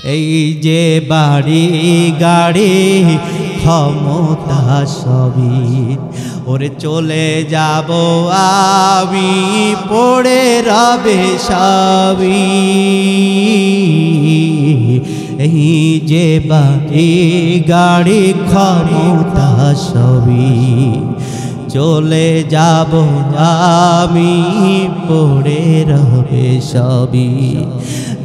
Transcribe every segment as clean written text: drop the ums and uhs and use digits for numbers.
এই যে বাড়ি গাড়ি ক্ষমতা সবই ওরে চলে যাব আমি পড়ে রবে সবই এই যে বাড়ি গাড়ি ক্ষমতা সবই চলে যাব আমি পড়ে রবে সবই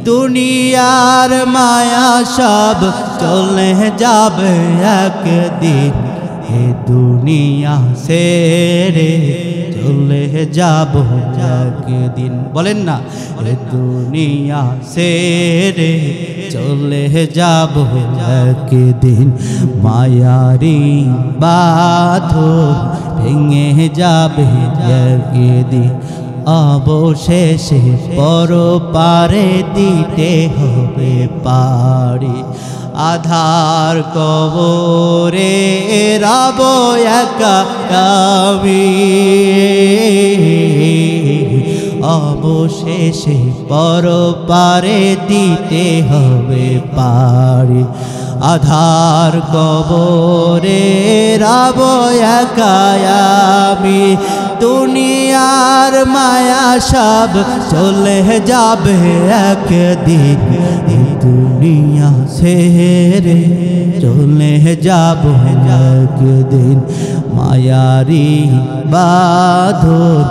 দুনিয়ার মায়া সব চলে যাবে একদিন হে দুনিয়া ছেড়ে চলে যাব একদিন বলেন না হে দুনিয়া ছেড়ে চলে যাব একদিন মায়ারি বাঁধন ভেঙে যাবে একদিন অবশেষে পরপারে দিতে হবে পারি আধার কবরে রব একা আমি অবশেষে পরপারে দিতে হবে পারি আধার কবরে রব একা আমি দুনিয়ার মায়া সব চলে যাবে একদিন দুনিয়া ছেড়ে চলে যাব একদিন মায়ারি বাঁধন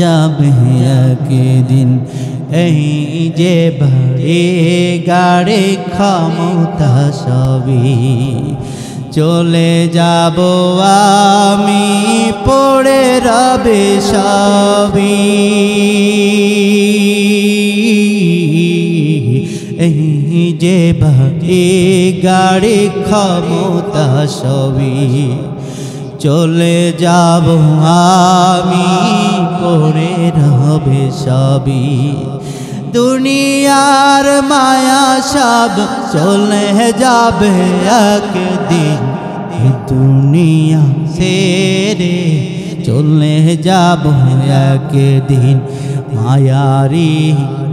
যাবে একদিন এই যে বাড়ি গাড়ি ক্ষমতা সবই চলে যাব আমি পড়ে রবে সবই এই যে বাড়ি গাড়ি ক্ষমতা সবই চলে যাব আমি পড়ে রবে সবই দুনিয়ার মায়া সব চলে যাবে একদিন দুনিয়া ছেড়ে চলে যাব একদিন মায়ারি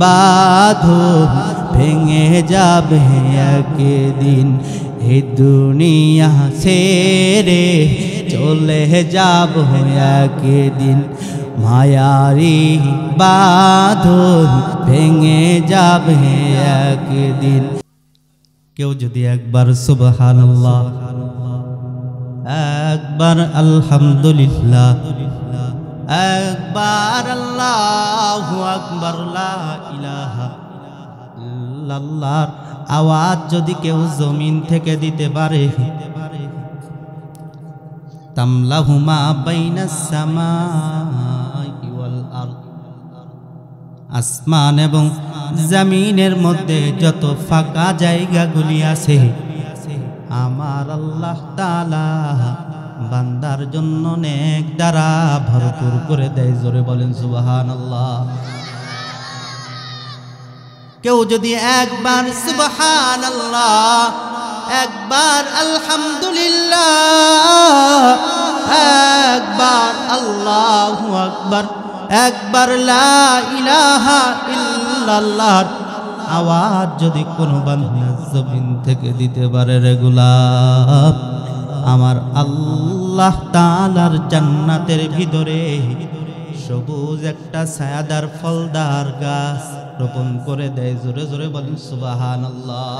বাঁধন ভেঙে যাবে একদিন এই দুনিয়া ছেড়ে চলে যাব একদিন মায়ারি বাঁধন ভেঙে যাবে একদিন কেউ যদি একবার সুবহানাল্লাহ একবার আলহামদুলিল্লাহ একবার আল্লাহু আকবার লা ইলাহা ইল্লাল্লাহর আওয়াজ যদি কেউ জমিন থেকে দিতে পারে তামলাহুমা বাইনাস সামাই ওয়াল আরদ আসমান এবং জমিনের মধ্যে যত ফাঁকা জায়গাগুলি আছে আমার আল্লাহ তাআলা বান্দার জন্য নেক দ্বারা ভরপুর করে দেয় জোরে বলেন সুবহানাল্লাহ কেউ যদি একবার সুবহানাল্লাহ একবার আলহামদুলিল্লাহ একবার আল্লাহু আকবার একবার লা ইলাহা ইল্লাল্লাহ আওয়াজ যদি কোনো বান্দা জমিন থেকে দিতে পারে রেগুলার আমার আল্লাহ তাআলার জান্নাতের ভিতরে সবুজ একটা ছায়াদার ফলদার গাছ রোপণ করে দেয় জোরে জোরে বলেন সুবহানাল্লাহ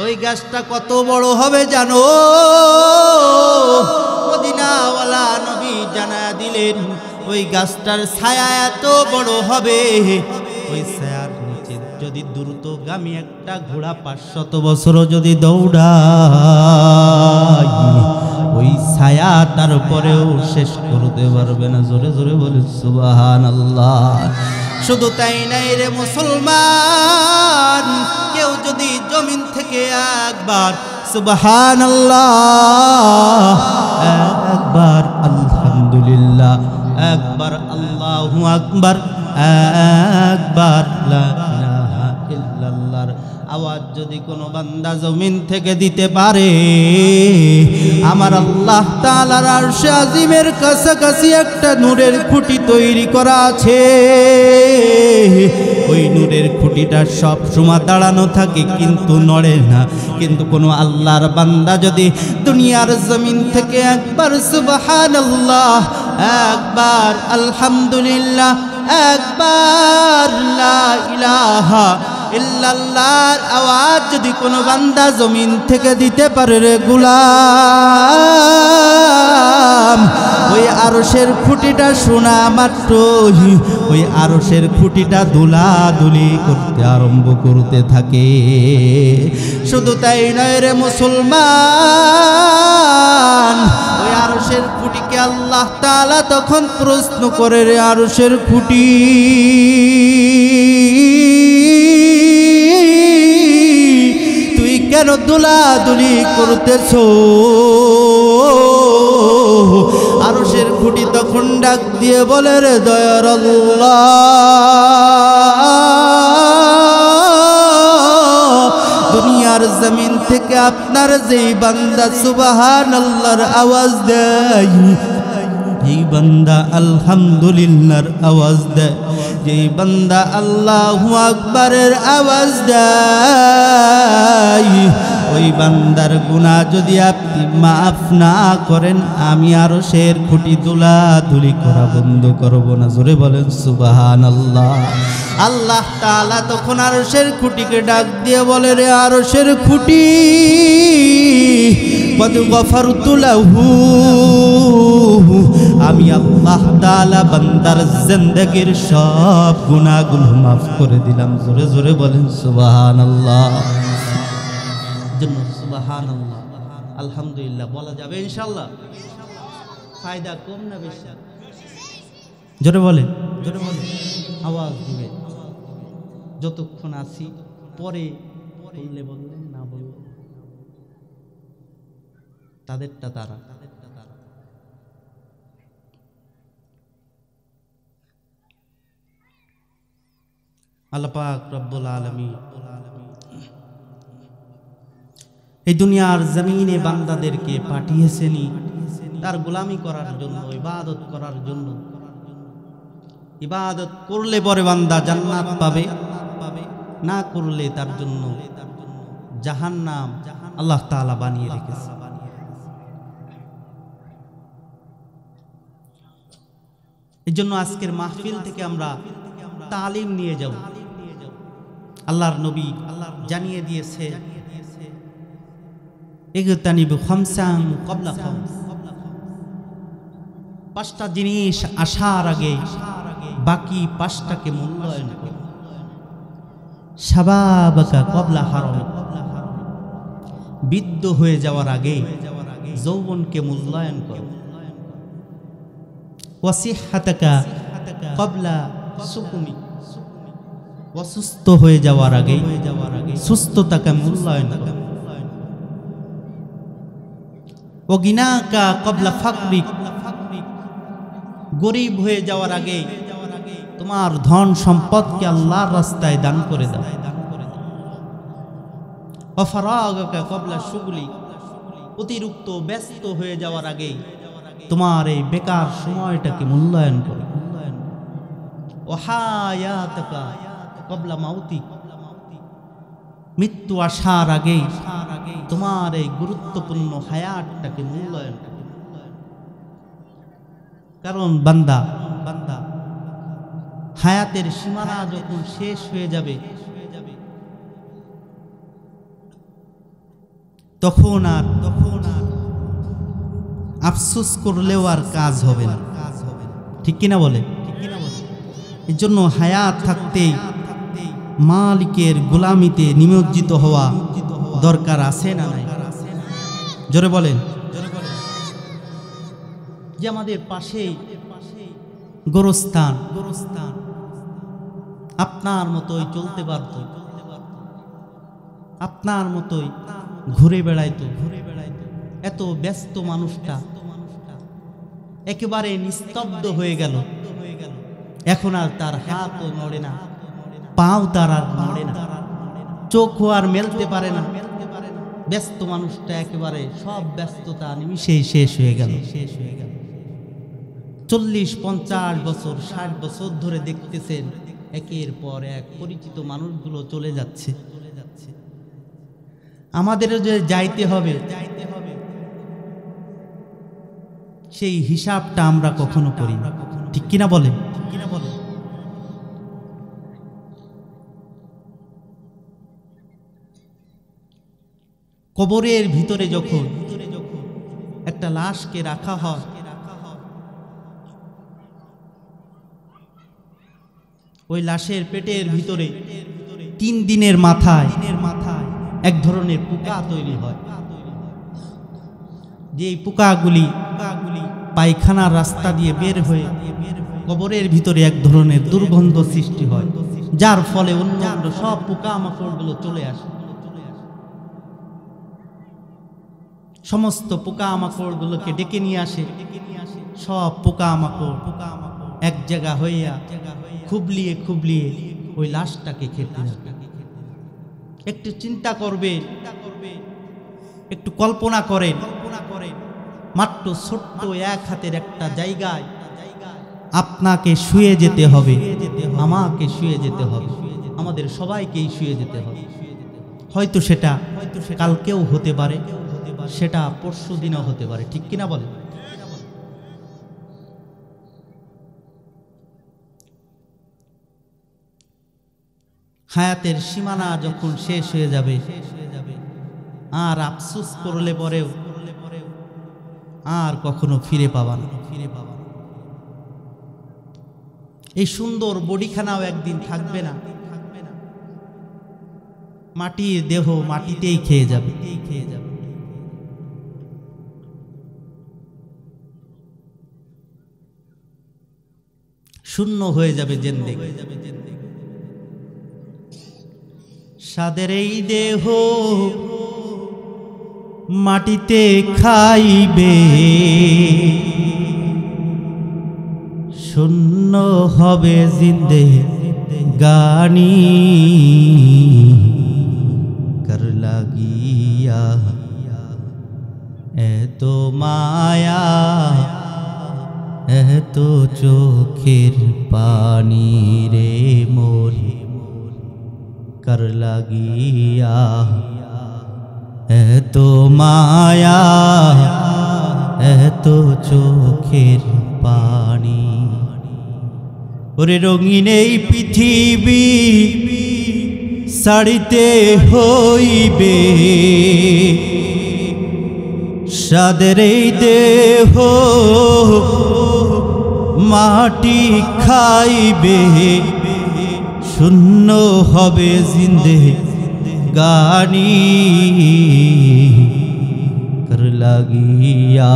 ওই গাছটা কত বড় হবে জানো মদিনাওয়ালা নবী জানায়া দিলেন ওই গাছটার ছায়া এত বড় হবে ওই ছায়ার নিচে যদি দ্রুতগামী একটা ঘোড়া 500 বছর যদি দৌড়ায় ওই ছায়া তারপরেও শেষ করতে পারবে না জোরে জোরে বলে সুবহানাল্লাহ শুধু তাই নাই রে মুসলমান কেউ যদি জমিন থেকে একবার সুবহানাল্লাহ একবার আলহামদুলিল্লাহ একবার আল্লাহু আকবার একবার লা ইলাহা ইল্লাল্লাহ আওয়াজ যদি কোনো বান্দা জমিন থেকে দিতে পারে, আমার আল্লাহ তাআলার আরশে আজিমের কাছাকাছি একটা নূরের খুঁটি তৈরি করা আছে। ওই নূরের খুঁটিটা সব সময় দাঁড়ানো থাকে, কিন্তু নড়ে না। কিন্তু কোনো আল্লাহর বান্দা যদি দুনিয়ার জমিন থেকে একবার সুবহানাল্লাহ, একবার আলহামদুলিল্লাহ, একবার লা ইলাহা ইল্লাল্লাহর আওয়াজ যদি কোনো বান্দা জমিন থেকে দিতে পারে রে গোলাম, ওই আরশের খুঁটিটা শোনা মাত্রই ওই আরশের খুঁটিটা দুলাদুলি করতে আরম্ভ করতে থাকে। শুধু তাই নয় রে মুসলমান, ওই আরশের খুঁটিকে আল্লাহ তাআলা তখন প্রশ্ন করে, রে আরশের খুঁটি, তুই কেন দুলাদুলি করতেছো? আরশের খুঁটি তখন ডাক দিয়ে বলে, রে দয়ার আল্লাহ, দুনিয়ার জমিন থেকে আপনার যেই বান্দা সুবহানাল্লাহর আওয়াজ দেয়, যেই বান্দা আলহামদুলিল্লাহর আওয়াজ দেয়, যেই বান্দা আল্লাহু আকবারের আওয়াজ দেয়, ওই বান্দার গুনাহ যদি আপনি মাফ না করেন, আমি আরশের খুঁটি দুলাদুলি করা বন্ধ করব না। জোরে বলেন সুবহানাল্লাহ। আল্লাহ তাআলা তখন আরশের খুঁটিকে ডাক দিয়ে বলে, রে আরশের খুঁটি, কদ গফারতু লাহু, আমি আল্লাহ তাআলা বান্দার জিন্দেগীর সব গুনাহগুলো মাফ করে দিলাম। জোরে জোরে বলেন সুবহানাল্লাহ। জন্য সুবহানাল্লাহ আলহামদুলিল্লাহ বলা যাবে ইনশাআল্লাহ। ফায়দা কম না বেশি? জোরে বলেন, জোরে বলেন, আওয়াজ দিবেন। যতক্ষণ আছি পরে বললে বললেন, না বললেন তাদেরটা তারা। আল্লাহ পাক রব্বুল আলামিন এই দুনিয়ার জমিনে বান্দাদেরকে পাঠিয়েছেনই তার গোলামি করার জন্য, ইবাদত করার জন্য। ইবাদত করলে পরে বান্দা জান্নাত পাবে, না করলে তার জন্য জাহান্নাম আল্লাহ তাআলা বানিয়ে রেখেছে। এই জন্য আজকের মাহফিল থেকে আমরা তালিম নিয়ে যাব। আল্লাহর নবী জানিয়ে দিয়েছে, ইগতানিবু খামসান ক্বাবলা খামস, পাঁচটা জিনিস আসার আগে বাকি পাঁচটাকে মূল্যায়ন করো। শাবাবাকা ক্বাবলা হারামিক, বৃদ্ধ হয়ে যাওয়ার আগে যৌবনকে মূল্যায়ন করো। ওয়াসিহাতাকা ক্বাবলা সুকুমিক, অসুস্থ হয়ে যাওয়ার আগে সুস্থতাকে মূল্যায়ন করো। ওগিনাকা ক্বাবলা ফাকরিক, গরিব হয়ে যাওয়ার আগে তোমার ধন সম্পদকে আল্লাহর রাস্তায় দান করে দাও। ওয়াফারাগাকা ক্বাবলা শুগলি, অতিরিক্ত ব্যস্ত হয়ে যাওয়ার আগে তোমার এই বেকার সময়টাকে মূল্যায়ন করো। ওয়াহায়াতাকা ক্বাবলা মাউতিক, মৃত্যু আসার আগে তোমার এই গুরুত্বপূর্ণ হায়াতটাকে মূল্যায়ন করো। কারণ বান্দা হায়াতের সীমানা যখন শেষ হয়ে যাবে, তখন আর আফসোস করলেও আর কাজ হবে না। ঠিক কিনা বলে? এর জন্য হায়াত থাকতেই মালিকের গোলামিতে নিমজ্জিত হওয়া দরকার আছে না নাই? জোরে বলেন। যে আমাদের পাশে গোরস্থান, আপনার মতোই চলতে পারত, আপনার মতোই ঘুরে বেড়াইতো, এত ব্যস্ত মানুষটা একেবারে নিস্তব্ধ হয়ে গেল। এখন আর তার হাতও নড়ে না, পাও তার আর নড়ে না, চোখও আর মেলতে পারে না, ব্যস্ত মানুষটা একেবারে সব ব্যস্ততা নিমিশেই শেষ হয়ে গেল। 40-50 বছর 60 বছর ধরে দেখতেছেন একের পর এক পরিচিত মানুষগুলো চলে যাচ্ছে। আমাদেরও যে যাইতে হবে সেই হিসাবটা আমরা কখনো করি না, ঠিক কিনা বলে? কবরের ভিতরে যখন একটা লাশকে রাখা হয়, ওই লাশের পেটের ভিতরে 3 দিনের মাথায় এক ধরনের পোকা তৈরি হয়। যে পোকাগুলি পায়খানার রাস্তা দিয়ে বের হয়ে কবরের ভিতরে এক ধরনের দুর্গন্ধ সৃষ্টি হয়, যার ফলে অন্যান্য সব পোকামাকড়গুলো চলে আসে। সমস্ত পোকামাকড়গুলোকে ডেকে নিয়ে আসে। সব পোকামাকড় এক জায়গা হইয়া খুবলিয়ে ওই লাশটাকে খেতে থাকে। একটু চিন্তা করবে, একটু কল্পনা করেন, মাত্র ছোট্ট এক হাতের একটা জায়গায় আপনাকে শুয়ে যেতে হবে, আমাকে শুয়ে যেতে হবে, আমাদের সবাইকেই শুয়ে যেতে হবে। হয়তো সেটা কালকেও হতে পারে, সেটা পরশু দিনও হতে পারে, ঠিক কিনা বলে? হায়াতের সীমানা যখন শেষ হয়ে যাবে, আর আফসোস করলে পরেও আর কখনো ফিরে পাবা না। এই সুন্দর বডিখানাও একদিন থাকবে না, মাটির দেহ মাটিতেই খেয়ে যাবে। শূন্য হয়ে যাবে জিন্দেগি। সাদের এই দেহ মাটিতে খাইবে, শূন্য হবে জিন্দেগানি। কর লাগিয়া এত মায়া, এত চোখের পানি রে মোর, কর লাগিয়া এত মায়া, এত চোখের পানি। ওরে রঙিন এই পৃথিবী ছাড়িতে হইবে, সাদের এই দেহ মাটি খাইবে, শূন্য হবে জিন্দেগানি। কর লাগিয়া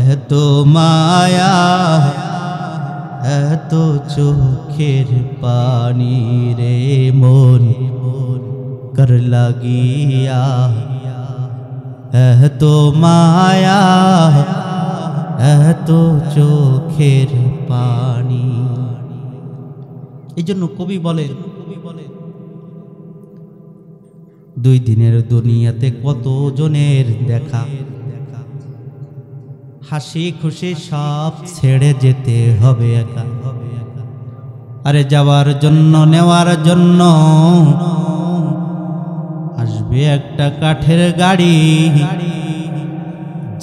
এত মায়া, এত চোখের পানি রে মন, কর লাগিয়া এত মায়া, এত চোখের পানি। এই জন্য কবি বলেন, 2 দিনের দুনিয়াতে কত জনের দেখা, হাসি খুশি সব ছেড়ে যেতে হবে একা। আরে যাওয়ার জন্য নেওয়ার জন্য আসবে একটা কাঠের গাড়ি,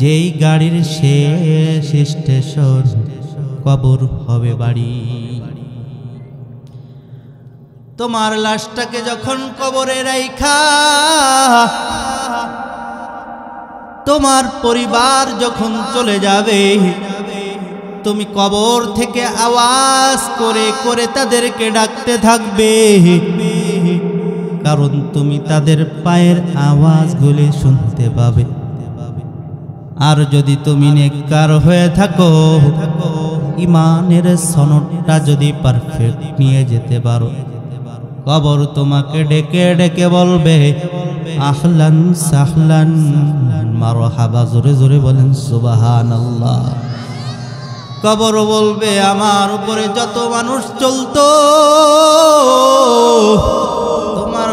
যেই গাড়ির শেষ স্টেশন কবর হবে বাড়ি। তোমার লাশটাকে যখন কবরে রাইখা তোমার পরিবার যখন চলে যাবে, তুমি কবর থেকে আওয়াজ করে করে তাদেরকে ডাকতে থাকবে, কারণ তুমি তাদের পায়ের আওয়াজগুলি শুনতে পাবে। আর যদি তুমি নেককার হয়ে থাকো, ইমানের সনদটা যদি পারফেক্ট নিয়ে যেতে পারো, কবর তোমাকে ডেকে ডেকে বলবে আহলান সাহলান মারহাবা। জোরে জোরে বলেন সুবহানাল্লাহ। কবর বলবে আমার উপরে যত মানুষ চলতো, তোমার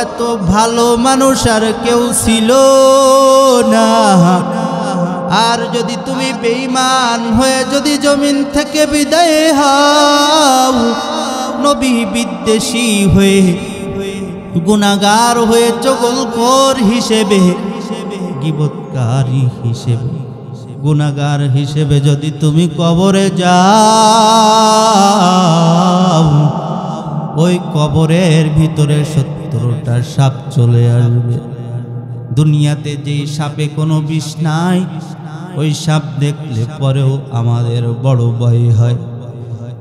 এত ভালো মানুষ আর কেউ ছিল না। আর যদি তুমি বেঈমান হয়ে যদি জমিন থেকে বিদায় হও, নবী বিদ্বেষী হয়ে, গুনাহগার হয়ে, চগলখোর হিসেবে, গীবতকারী হিসেবে, গুনাহগার হিসেবে যদি তুমি কবরে যাও, ওই কবরের ভিতরে 70টা সাপ চলে আসবে। দুনিয়াতে যেই সাপে কোনো বিষ নাই, ওই সাপ দেখলে পরেও আমাদের বড় ভয় হয়,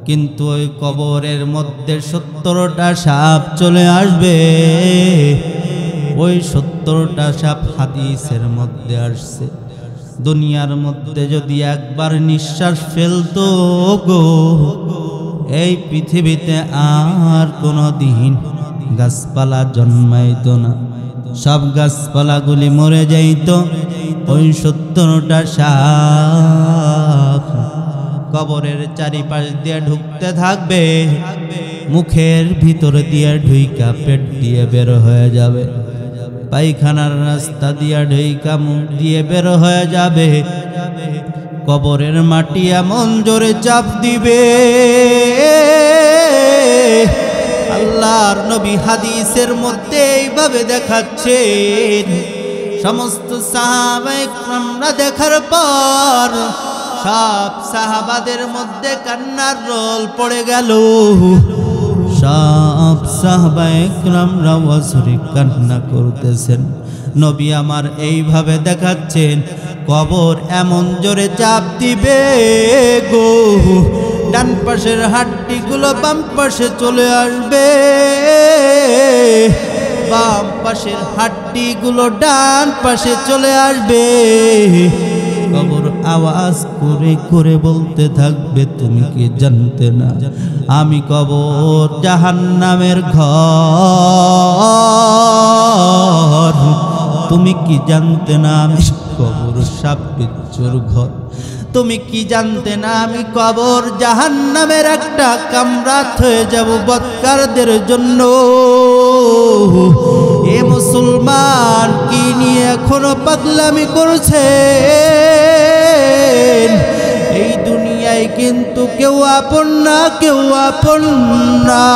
কিন্তু ওই কবরের মধ্যে 70টা সাপ চলে আসবে। ওই 70টা সাপ হাদিসের মধ্যে আসছে। দুনিয়ার মধ্যে যদি একবার নিঃশ্বাস ফেলতো গো, এই পৃথিবীতে আর কোনো দিন গাছপালা জন্মাইতো না, সব গাছপালাগুলি মরে যাইত। ওই 70টা সাপ কবরের চারিপাশ দিয়ে ঢুকতে থাকবে, মুখের ভিতর দিয়ে ঢুইকা পেট দিয়ে বের হয়ে যাবে, পায়খানার রাস্তা দিয়ে ঢুইকা মুখ দিয়ে বের হয়ে যাবে। কবরের মাটি এমন জোরে চাপ দিবে, আল্লাহর নবী হাদিসের মধ্যে এইভাবে দেখাচ্ছেন। সমস্ত সাহাবায়ে কেরামরা দেখার পর সব সাহাবাদের মধ্যে কান্নার রোল পড়ে গেল। সব সাহাবায়ে কেরামরা ওয়াজরে কান্না করতেছেন। নবী আমার এইভাবে দেখাচ্ছেন, কবর এমন জোরে চাপ দিবে গো, ডান পাশের হাড্ডিগুলো বাম পাশে চলে আসবে, বাম পাশের হাড্ডিগুলো ডান পাশে চলে আসবে। কবর আওয়াজ করে করে বলতে থাকবে, তুমি কি জানতে না আমি কবর জাহান্নামের ঘর? তুমি কি জানতে না আমি কবর সাপ বিচ্ছুর ঘর? তুমি কি জানতে না আমি কবর জাহান্নামের একটা কামরাত হয়ে যাব বদকারদের জন্য? এ মুসলমান কি নিয়ে এখনো পাগলামি করছেন? এই দুনিয়ায় কিন্তু কেউ আপন না, কেউ আপন না।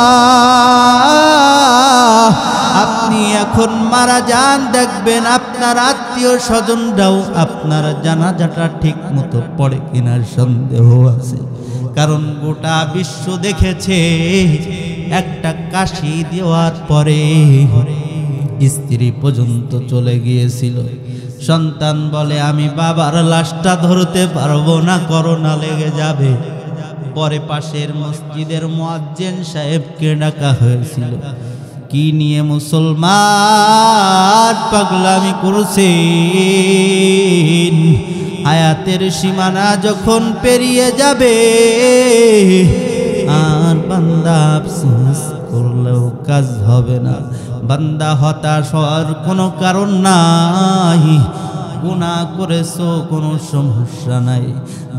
আপনি এখন মারা যান, দেখবেন আপনার আত্মীয় স্বজনরাও আপনার জানাজাটা ঠিক মতো পড়ে কিনার সন্দেহ আছে। কারণ গোটা বিশ্ব দেখেছে, একটা কাশি দেওয়ার পরে স্ত্রী পর্যন্ত চলে গিয়েছিল। সন্তান বলে আমি বাবার লাশটা ধরতে পারবো না, করোনা লেগে যাবে। পরে পাশের মসজিদের মুয়াজ্জিন সাহেবকে ডাকা হয়েছিল। কি নিয়ে মুসলমান পাগলামি করছেন? হায়াতের সীমানা যখন পেরিয়ে যাবে, আর বান্দা আফসোস করলেও কাজ হবে না। বান্দা হতাশ হওয়ার কোনো কারণ নাই। গুনাহ করেছো কোনো সমস্যা নাই,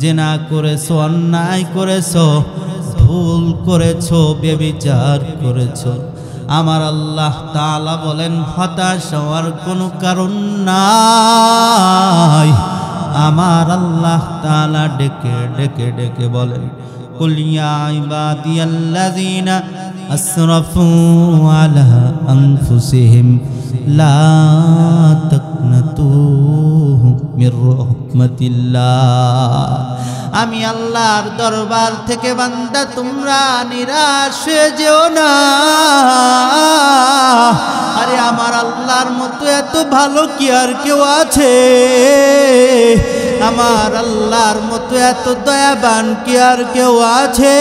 জেনা করেছো, অন্যায় করেছো, ভুল করেছো, ব্যভিচার করেছো, আমার আল্লাহ তাআলা বলেন হতাশ হওয়ার কোনো কারণ নাই। আমার আল্লাহ তাআলা ডেকে ডেকে ডেকে বলেন, কুল ইয়া ইবাদিয়াল্লাযীনা আসরাফু আলা আনফুসিহিম লা তাকনাতু মির রাহমাতিল্লাহ। আমি আল্লাহর দরবার থেকে বান্দা তোমরা নিরাশ হয়ে যেও না। আরে আমার আল্লাহর মতো এত ভালো কি আর কেউ আছে? আমার আল্লাহর মতো এত দয়াবান কি আর কেউ আছে?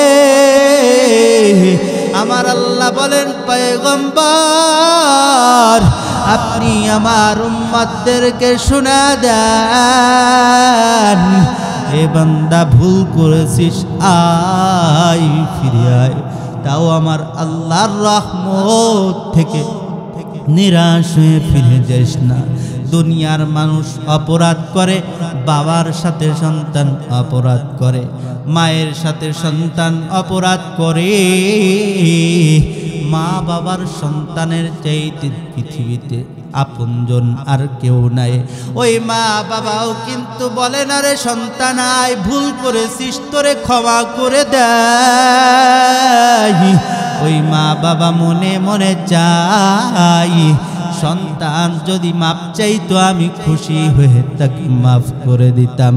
আমার আল্লাহ বলেন, পয়গম্বর আপনি আমার উম্মতদেরকে শোনা দেন, এ বান্দা ভুল করেছিস, আয় ফিরে আয়। তাও আমার আল্লাহর রহমত থেকে নিরাশ হয়ে ফিরে যাস না। দুনিয়ার মানুষ অপরাধ করে, বাবার সাথে সন্তান অপরাধ করে, মায়ের সাথে সন্তান অপরাধ করে, মা বাবার সন্তানের চাইতে পৃথিবীতে আপনজন আর কেউ নাই। ওই মা বাবাও কিন্তু বলে না রে সন্তান আয় ভুল করেছিস তোরে ক্ষমা করে দেয়। ওই মা বাবা মনে মনে চাই সন্তান যদি মাপ চাইতো আমি খুশি হয়ে তাকে মাফ করে দিতাম,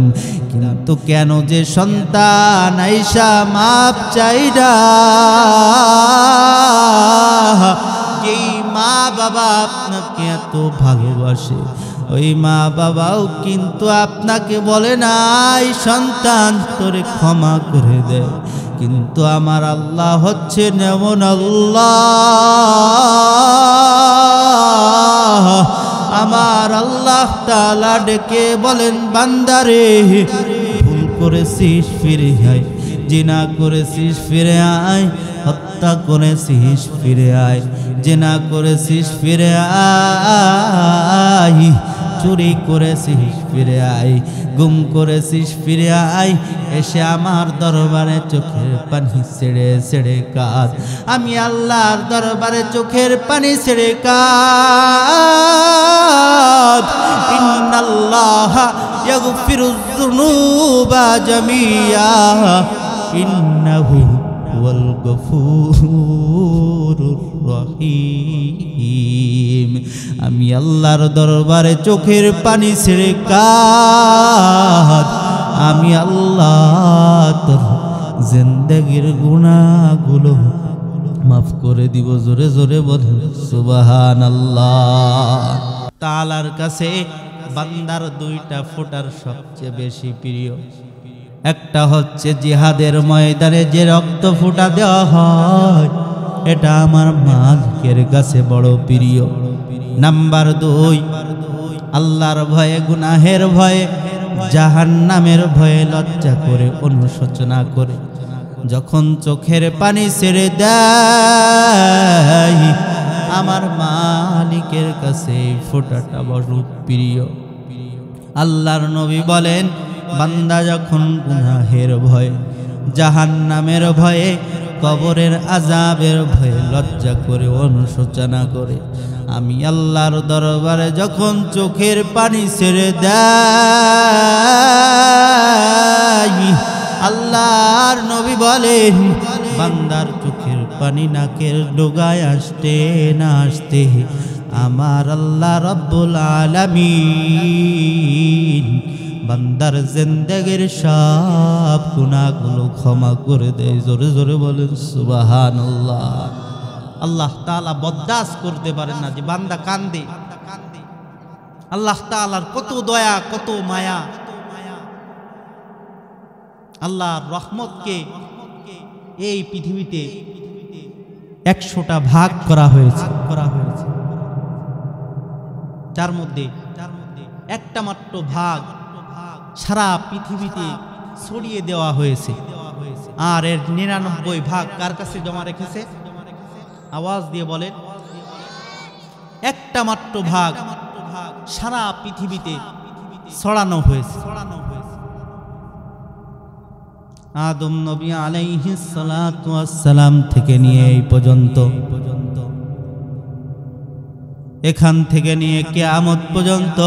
কিন্তু কেন যে সন্তান আইসা মাপ চাইরা, যেই মা বাবা আপনাকে এত ভালোবাসে ওই মা বাবাও কিন্তু আপনাকে বলে নাই সন্তান তোরে ক্ষমা করে দে। কিন্তু আমার আল্লাহ হচ্ছে এমন আল্লাহ, আমার আল্লাহ তাআলা ডেকে বলেন বান্দারে ভুল করেছিস ফিরে আয়, জিনা করেছিস ফিরে আয়, হত্যা করেছিস ফিরে আয়, জিনা করেছিস ফিরে আয়, চুরি করেছিস ফিরে আয়, গুম করেছিস ফিরে আয়, এসে আমার দরবারে চোখের পানি ছেড়ে ছেড়ে কাঁদ। আমি আল্লাহর দরবারে চোখের পানি ছেড়ে কাঁদ। ইন্নাল্লাহা ইয়াগফিরুয যুনুবা জামিয়া ইন্নাহু হুয়াল গফুরুর রহিম। আমি আল্লাহর দরবারে চোখের পানি ছেড়ে কাঁদ। আমি আল্লাহ তোর জিন্দেগীর গুনাহগুলো মাফ করে দিব। জোরে জোরে বলেন সুবহানাল্লাহ। তাআলার কাছে বান্দার দুইটা ফোঁটার সবচেয়ে বেশি প্রিয়। একটা হচ্ছে জিহাদের ময়দানে যে রক্ত ফোঁটা দেওয়া হয়, এটা আমার মালিকের কাছে বড় প্রিয়। নাম্বার 2, আল্লাহর ভয়ে, গুনাহের ভয়ে, জাহান্নামের ভয়ে লজ্জা করে অনুশোচনা করে যখন চোখের পানি ছেড়ে দেয়, আমার মালিকের কাছে ফোঁটাটা বড় প্রিয়। আল্লাহর নবী বলেন বান্দা যখন গুনাহের ভয়ে, জাহান্নামের ভয়ে, কবরের আযাবের ভয়ে লজ্জা করে অনুশোচনা করে, আমি আল্লাহর দরবারে যখন চোখের পানি ছেড়ে দেয়, আল্লাহর নবী বলেন বান্দার চোখের পানি নাকের ডোগায় আসতে না আসতে আমার আল্লাহ রাব্বুল আলামিন বান্দার জিন্দেগীর সব গুনাহগুলো ক্ষমা করে দেয়। জোরে জোরে বলেন সুবহানাল্লাহ। আল্লাহ তাআলা বরদাস্ত করতে পারেন না যে বান্দা কান্দে। আল্লাহ তাআলার কত দয়া, কত মায়া। আল্লাহর রহমতকে এই পৃথিবীতে 100টা ভাগ করা হয়েছে। যার মধ্যে একটা মাত্র ভাগ সারা পৃথিবীতে ছড়িয়ে দেওয়া হয়েছে, আর এর 99 ভাগ কার কাছে জমা রেখেছে? আওয়াজ দিয়ে বলেন। একটা মাত্র ভাগ সারা পৃথিবীতে ছড়ানো হয়েছে। আদম নবী আলাইহিস সালাতু ওয়াস সালাম থেকে নিয়ে এই পর্যন্ত, এখান থেকে নিয়ে কিয়ামত পর্যন্ত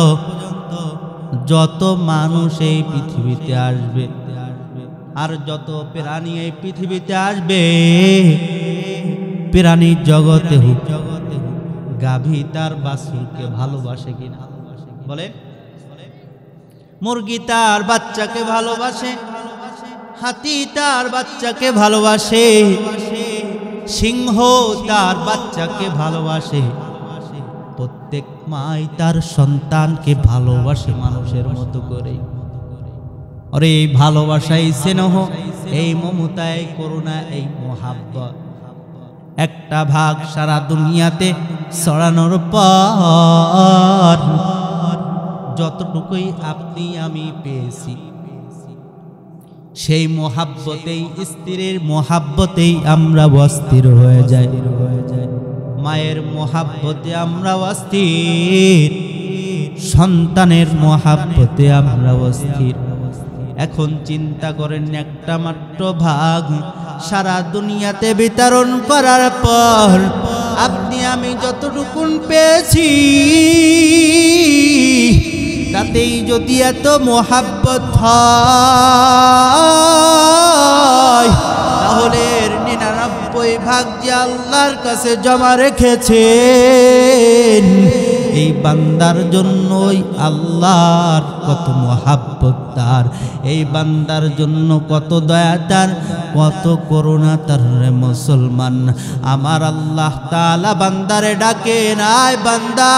যত মানুষ এই পৃথিবীতে আসবে আর যত প্রাণী এই পৃথিবীতে আসবে, প্রাণী জগতে হোক, গাভী তার বাছুরকে ভালোবাসে কিনা বলে? মুরগি তার বাচ্চাকে ভালোবাসে, হাতি তার বাচ্চাকে ভালোবাসে, সিংহ তার বাচ্চাকে ভালোবাসে, প্রত্যেক মাই তার সন্তানকে ভালোবাসে মানুষের মতো করে। আরে এই ভালোবাসা, এই স্নেহ, এই মমতা, এই করুণা, এই মোহাব্বত একটা ভাগ সারা দুনিয়াতে ছড়ানোর পর যতটুকুই আপনি আমি পেয়েছি, সেই মোহাব্বতেই, স্ত্রীর মোহাব্বতেই আমরা অস্থির হয়ে যাই, মায়ের মোহাব্বতে আমরা অস্থির, সন্তানের মোহাব্বতে আমরা অস্থির। এখন চিন্তা করেন একটা মাত্র ভাগ সারা দুনিয়াতে বিতরণ করার পর আপনি আমি যতটুকুন পেয়েছি তাতেই যদি এত মোহাব্বত হয় তাহলে 99 ভাগ যে আল্লাহর কাছে জমা রেখেছেন এই বান্দার জন্যই আল্লাহর কত মোহাব্বত তার, এই বান্দার জন্য কত দয়া তার, কত করুণা তার। রে মুসলমান, আমার আল্লাহ তাআলা বান্দারে ডাকে নাই, বান্দা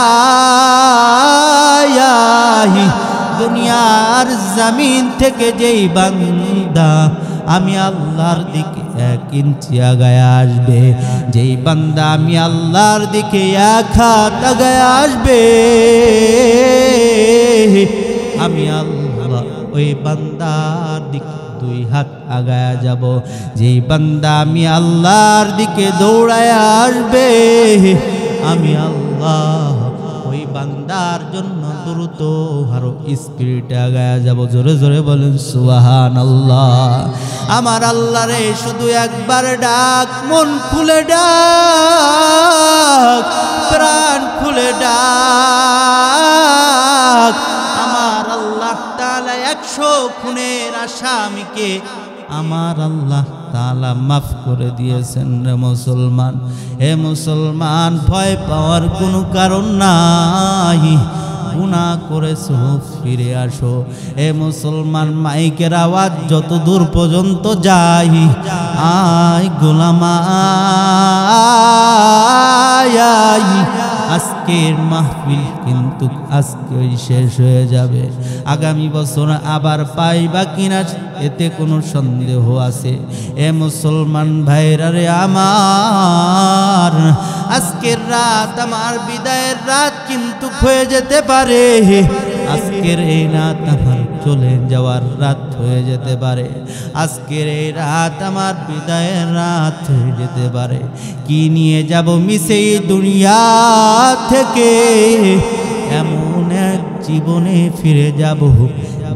দুনিয়ার জমিন থেকে যেই বান্দা আমি আল্লাহর দিকে 1 ইঞ্চি আগায় আসবে, যেই বান্দা আমি আল্লাহর দিকে 1 হাত আগায় আসবে, আমি আল্লাহ ওই বান্দার দিকে 2 হাত আগায় যাব। যেই বান্দা আমি আল্লাহর দিকে দৌড়ায় আসবে, আমি আল্লাহ ওই বান্দার জন্য দ্রুত আরো স্পিরিটে আগায় যাব। জোরে জোরে বলেন সুবহানাল্লাহ। আমার আল্লাহ রে শুধু একবার ডাক, মন খুলে ডাক, প্রাণ খুলে ডাক। আমার আল্লাহ তাআলা 100 খুনের আসামিকে আমার আল্লাহ তাআলা মাফ করে দিয়েছেন। রে মুসলমান, হে মুসলমান, ভয় পাওয়ার কোনো কারণ নাই। গুনাহ করেছো ফিরে আসো। হে মুসলমান, মাইকের আওয়াজ যত দূর পর্যন্ত যায়, আয় গোলাম আয়, আজকের মাহফিল কিন্তু আজকেই শেষ হয়ে যাবে। আগামী বছর আবার পাইবা কিনা এতে কোনো সন্দেহ আছে? এ মুসলমান ভাইরা রে আমার, আজকের রাত আমার বিদায়ের রাত কিন্তু হয়ে যেতে পারে। আজকের এই রাত আমার চলে যাওয়ার রাত হয়ে যেতে পারে। আজকের এই রাত আমার বিদায়ের রাত হয়ে যেতে পারে। কি নিয়ে যাব মিশে দুনিয়া থেকে? এমন এক জীবনে ফিরে যাব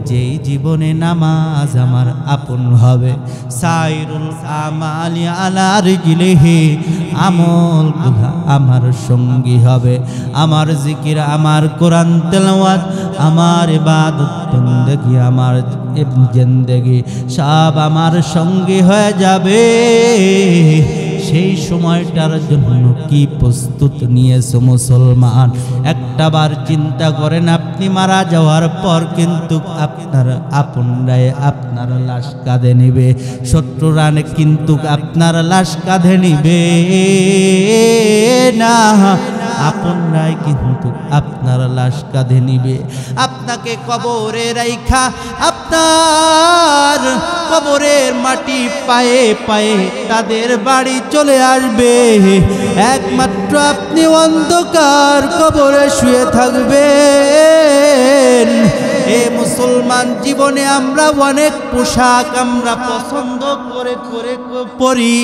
যেই জীবনে নামাজ আমার আপন হবে। সাইরুল আমালি আলা রিজলিহি, আমলগুলো আমার সঙ্গী হবে। আমার জিকির, আমার কোরআন তেলাওয়াত, আমার ইবাদত বন্দেগী, আমার জিন্দেগি সব আমার সঙ্গী হয়ে যাবে। সেই সময়টার জন্য কি প্রস্তুত নিয়েছো মুসলমান? একটাবার চিন্তা করেন, আপনি মারা যাওয়ার পর কিন্তু আপনার আপনরাই আপনার লাশ কাঁধে নিবে, শত্রুরা কিন্তু আপনার লাশ কাঁধে নিবে না, আপনরাই কিন্তু আপনার লাশ কাঁধে নিবে। আপনাকে কবরে রাইখা আপনার কবরের মাটি পায়ে পায়ে তাদের বাড়ি চলে আসবে। একমাত্র আপনি অন্ধকার কবরে শুয়ে থাকবেন। এ মুসলমান, জীবনে আমরা অনেক পোশাক আমরা পছন্দ করে করে পরি,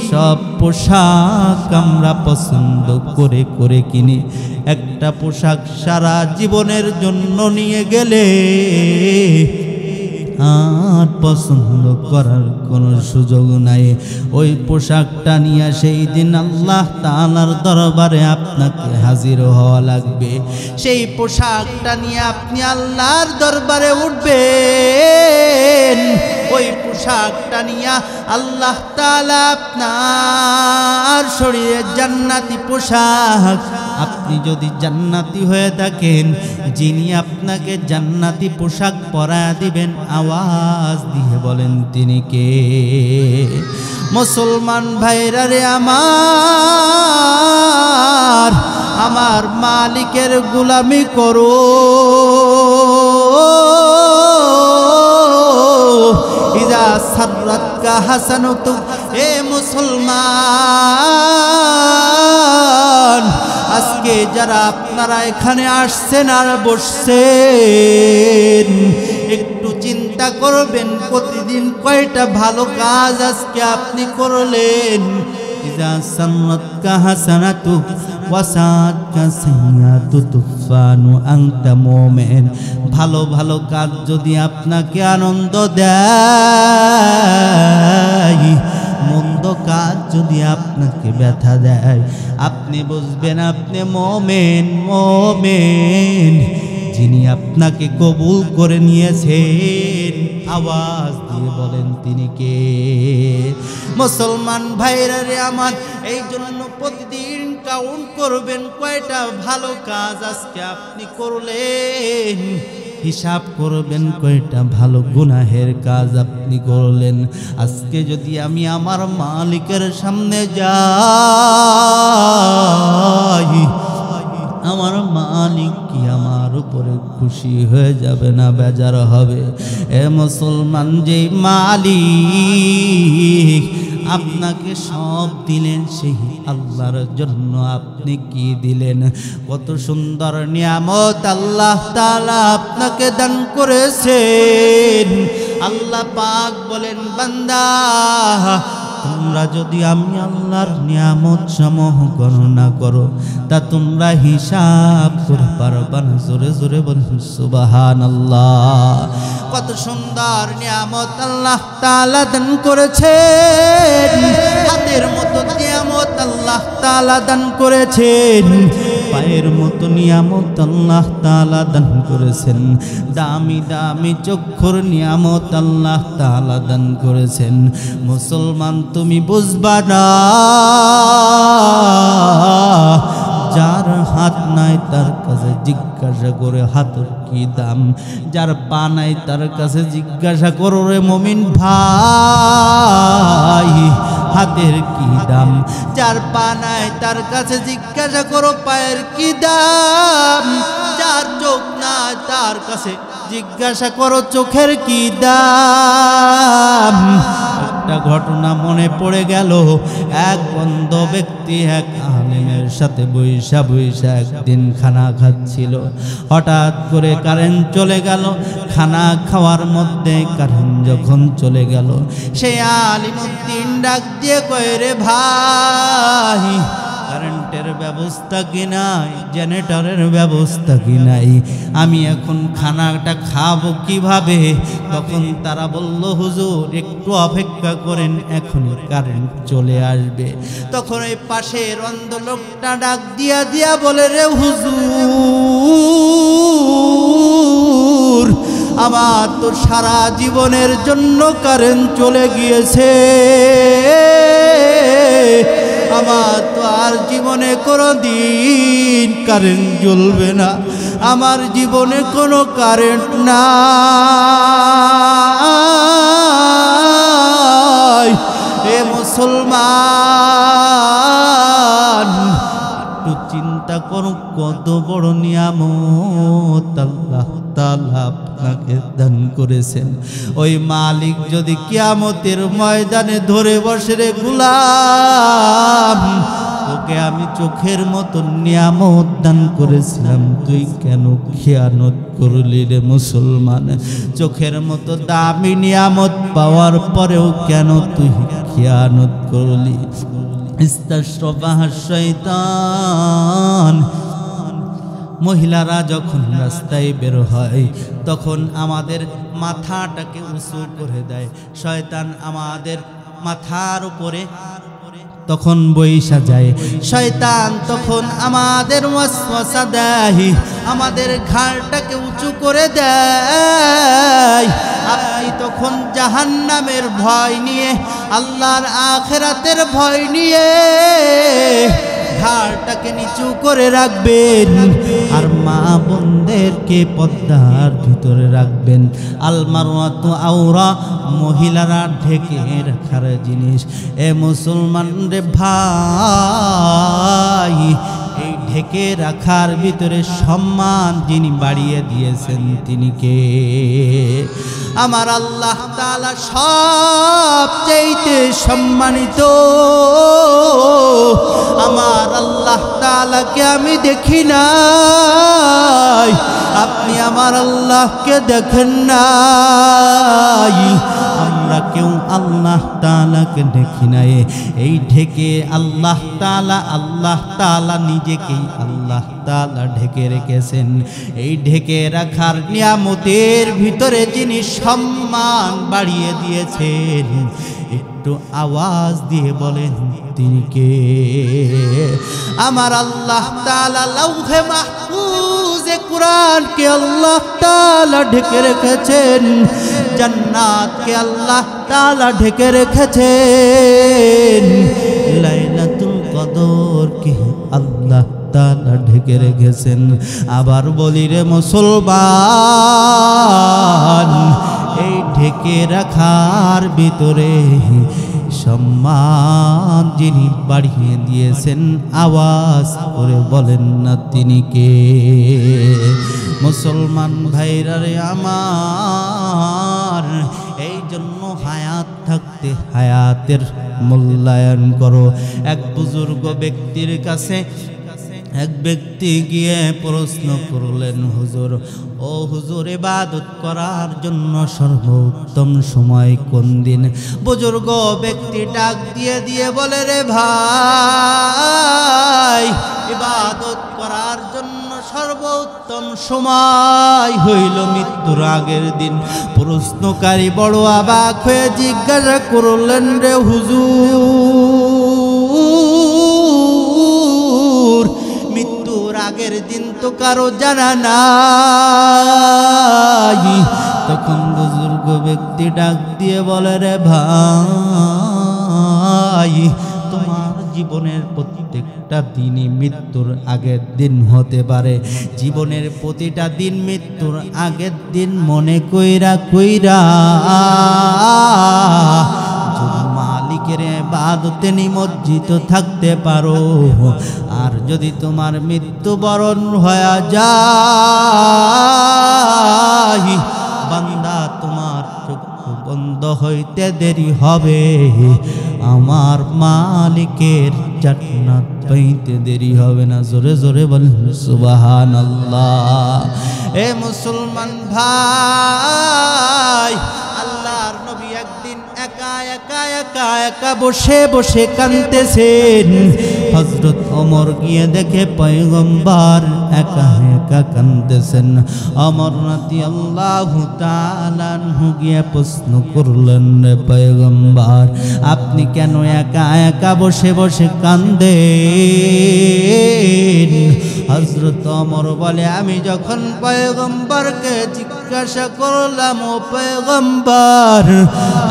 সব পোশাক আমরা পছন্দ করে করে কিনি। একটা পোশাক সারা জীবনের জন্য নিয়ে গেলে আর পছন্দ করার কোনো সুযোগ নাই। ওই পোশাকটা নিয়ে সেই দিন আল্লাহ তাআলার দরবারে আপনাকে হাজির হওয়া লাগবে। সেই পোশাকটা নিয়ে আপনি আল্লাহর দরবারে উঠবেন। ওই পোশাকটা নিয়ে আল্লাহ তাআলা আপনার শরীরে জান্নাতি পোশাক, আপনি যদি জান্নাতি হয়ে থাকেন, যিনি আপনাকে জান্নাতি পোশাক পরায়া দিবেন, আওয়াজ দিয়ে বলেন তিনি কে? মুসলমান ভাইরা রে আমার, আমার মালিকের গোলামি করো। ইজা সাররাতকা হাসানাতু, এ মুসলমান, আজকে যারা আপনারা এখানে আসছেন আর বসছেন, একটু চিন্তা করবেন প্রতিদিন কয়টা ভালো কাজ আজকে আপনি করলেন, ইজা সান্নাতকা হাসানাতু ওয়া সাআতকা সাইয়্যাতু তুফানু আনতা মুমিন। ভালো ভালো কাজ যদি আপনাকে আনন্দ দেয়, মন্দ কাজ যদি আপনাকে ব্যথা দেয়, আপনি বুঝবেন আপনি মুমিন। মুমিন যিনি আপনাকে কবুল করে নিয়েছেন, আওয়াজ দিয়ে বলেন তিনি কে? মুসলমান ভাইরা রে আমার, এই জন্য প্রতিদিন কাউন্ট করবেন কয়টা ভালো কাজ আজকে আপনি করলেন, হিসাব করবেন কয়টা ভালো গুনাহের কাজ আপনি করলেন। আজকে যদি আমি আমার মালিকের সামনে যাই, আমার মালিক কি আমার উপরে খুশি হয়ে যাবে না বেজার হবে? এ মুসলমান, যে মালিক আপনাকে সব দিলেন, সেই আল্লাহর জন্য আপনি কি দিলেন? কত সুন্দর নিয়ামত আল্লাহ তাআলা আপনাকে দান করেছেন। আল্লাহ পাক বলেন, বান্দা তোমরা যদি আমি আল্লাহর নিয়ামত সমূহ গণনা করো, তা তোমরা হিসাব করে পারবা না। জোরে জোরে বলুন সুবহানাল্লাহ। কত সুন্দর নিয়ামত আল্লাহ তাআলা দান করেছেন। হাতের মতো নিয়ামত আল্লাহ তাআলা দান করেছেন, পায়ের মতো নিয়ামত আল্লাহ তাআলা দান করেছেন, দামি দামি চক্ষুর নিয়ামত আল্লাহ তাআলা দান করেছেন। মুসলমান তুমি বুঝবা না, যার হাত নাই তার কাছে জিজ্ঞাসা করে হাতের কি দাম, যার পা নাই তার কাছে জিজ্ঞাসা করো রে মুমিন ভাই হাতের কি দাম, যার পা নাই তার কাছে জিজ্ঞাসা করো পায়ের কি দাম, যার চোখ নাই তার কাছে জিজ্ঞাসা করো চোখের কি দাম। একটা ঘটনা মনে পড়ে গেল, এক বন্ধ ব্যক্তি এক আলেমের সাথে বৈশা বৈশা একদিন খানা খাচ্ছিল। হঠাৎ করে কারেন্ট চলে গেল। খানা খাওয়ার মধ্যে কারেন্ট যখন চলে গেল, সেই আলিমউদ্দিন ডাক দিয়ে কয়, রে ভাই কারেন্টের ব্যবস্থা কি নাই, জেনারেটরের ব্যবস্থা কি নাই, আমি এখন খানাটা খাবো কিভাবে? তখন তারা বলল, হুজুর একটু অপেক্ষা করেন, এখনই কারেন্ট চলে আসবে। তখন ওই পাশের অন্ধ লোকটা ডাক দিয়া বলে, রে হুজুর আমার তো সারা জীবনের জন্য কারেন্ট চলে গিয়েছে, আমার তো আর জীবনে কোনো দিন কারেন্ট জ্বলবে না, আমার জীবনে কোনো কারেন্ট নাই। এ মুসলমান একটু চিন্তা করো, কত বড় নিয়ামত আল্লাহ তাআলা আপনাকে দান করেছেন। ওই মালিক যদি কিয়ামতের ময়দানে ধরে বসে, রে গোলাম তোকে আমি চোখের মতো নিয়ামত দান করেছিলাম, তুই কেন খেয়ানত করলি রে মুসলমান? চোখের মতো দামি নিয়ামত পাওয়ার পরেও কেন তুই খেয়ানত করলি? ইস্তাশরাবাহা শয়তান। মহিলারা যখন রাস্তায় বের হয় তখন আমাদের মাথাটাকে উঁচু করে দেয়, শয়তান আমাদের মাথার উপরে তখন বৈশা যায়, শয়তান তখন আমাদের ওয়াসওয়াসা দেয়, আমাদের ঘাড়টাকে উঁচু করে দেয়। আপনি তখন জাহান্নামের ভয় নিয়ে, আল্লাহর আখিরাতের ভয় নিয়ে ঘাড়টাকে নিচু করে রাখবেন, আর মা বোনদেরকে পর্দার ভিতরে রাখবেন। আল মারওয়াতু আওরা, মহিলারা ঢেকে রাখার জিনিস। এ মুসলমান রে ভাই, এই ঢেকে রাখার ভিতরে সম্মান যিনি বাড়িয়ে দিয়েছেন তিনি কে? আমার আল্লাহ তাআলা সবচেয়ে সম্মানিত। আমার আল্লাহ তাআলাকে আমি দেখি নাই, আপনি আমার আল্লাহকে দেখেন নাই। আমরা কেউ আল্লাহ তাআলাকে দেখি নাই। এই ঢেকে আল্লাহ তাআলা নিজেকেই আল্লাহ তাআলা ঢেকে রেখেছেন। এই ঢেকে রাখার নিয়ামতের ভিতরে যিনি সম্মান বাড়িয়ে দিয়েছেন, একটু আওয়াজ দিয়ে বলেন তিনি কে? আমার আল্লাহ তাআলা লাউহে মাহফুজে কুরআনকে আল্লাহ তাআলা ঢেকে রেখেছেন, জান্নাতকে আল্লাহ তাআলা ঢেকে রেখেছেন, লাইলাতুল কদরকে আল্লাহ তাআলা ঢেকে রেখেছেন। আবার বলি রে মুসলমান, এই ঢেকে রাখার ভিতরে সম্মান যিনি বাড়িয়ে দিয়েছেন, আওয়াজ করে বলেন না তিনি কে? মুসলমান ভাইরা রে আমার, এই জন্য হায়াত থাকতে হায়াতের মূল্যায়ন করো। এক বুজুর্গ ব্যক্তির কাছে এক ব্যক্তি গিয়ে প্রশ্ন করলেন, হুজুর, ও হুজুর, ইবাদত করার জন্য সর্বোত্তম সময় কোন দিন? বুজুর্গ ব্যক্তি ডাক দিয়ে বলে, রে ভাই, ইবাদত করার জন্য সর্বোত্তম সময় হইল মৃত্যুর আগের দিন। প্রশ্নকারী বড় অবাক হয়ে জিজ্ঞাসা করলেন, রে হুজুর, মৃত্যুর আগের দিন তো কারো জানা নাই। তখন বুজুর্গ ব্যক্তি ডাক দিয়ে বলে, রে ভাই, তোমার জীবনের প্রত্যেকটা দিনই মৃত্যুর আগের দিন হতে পারে। জীবনের প্রতিটা দিন মৃত্যুর আগের দিন মনে কইরা মালিকের ইবাদতে নিমজ্জিত থাকতে পারো। আর যদি তোমার মৃত্যুবরণ হয়ে যায়, বান্দা, তোমার চক্ষু বন্ধ হইতে দেরি হবে, আমার মালিকের জান্নাত পাইতে দেরি হবে না। জোরে জোরে বলেন সুবহানাল্লাহ। এ মুসলমান ভাই, আল্লাহর নবী একদিন একা বসে বসে কাঁদতেছেন। হযরত ওমর গিয়ে দেখে পয়গম্বর একা কাঁদতেছেন। ওমর রাদিয়াল্লাহু তাআলা আনহু গিয়ে প্রশ্ন করলেন, রে পয়গম্বর, আপনি কেন একা বসে বসে কাঁদেন? হযরত ওমর বলে, আমি যখন পয়গম্বরকে জিজ্ঞাসা করলাম, ও পয়গম্বর,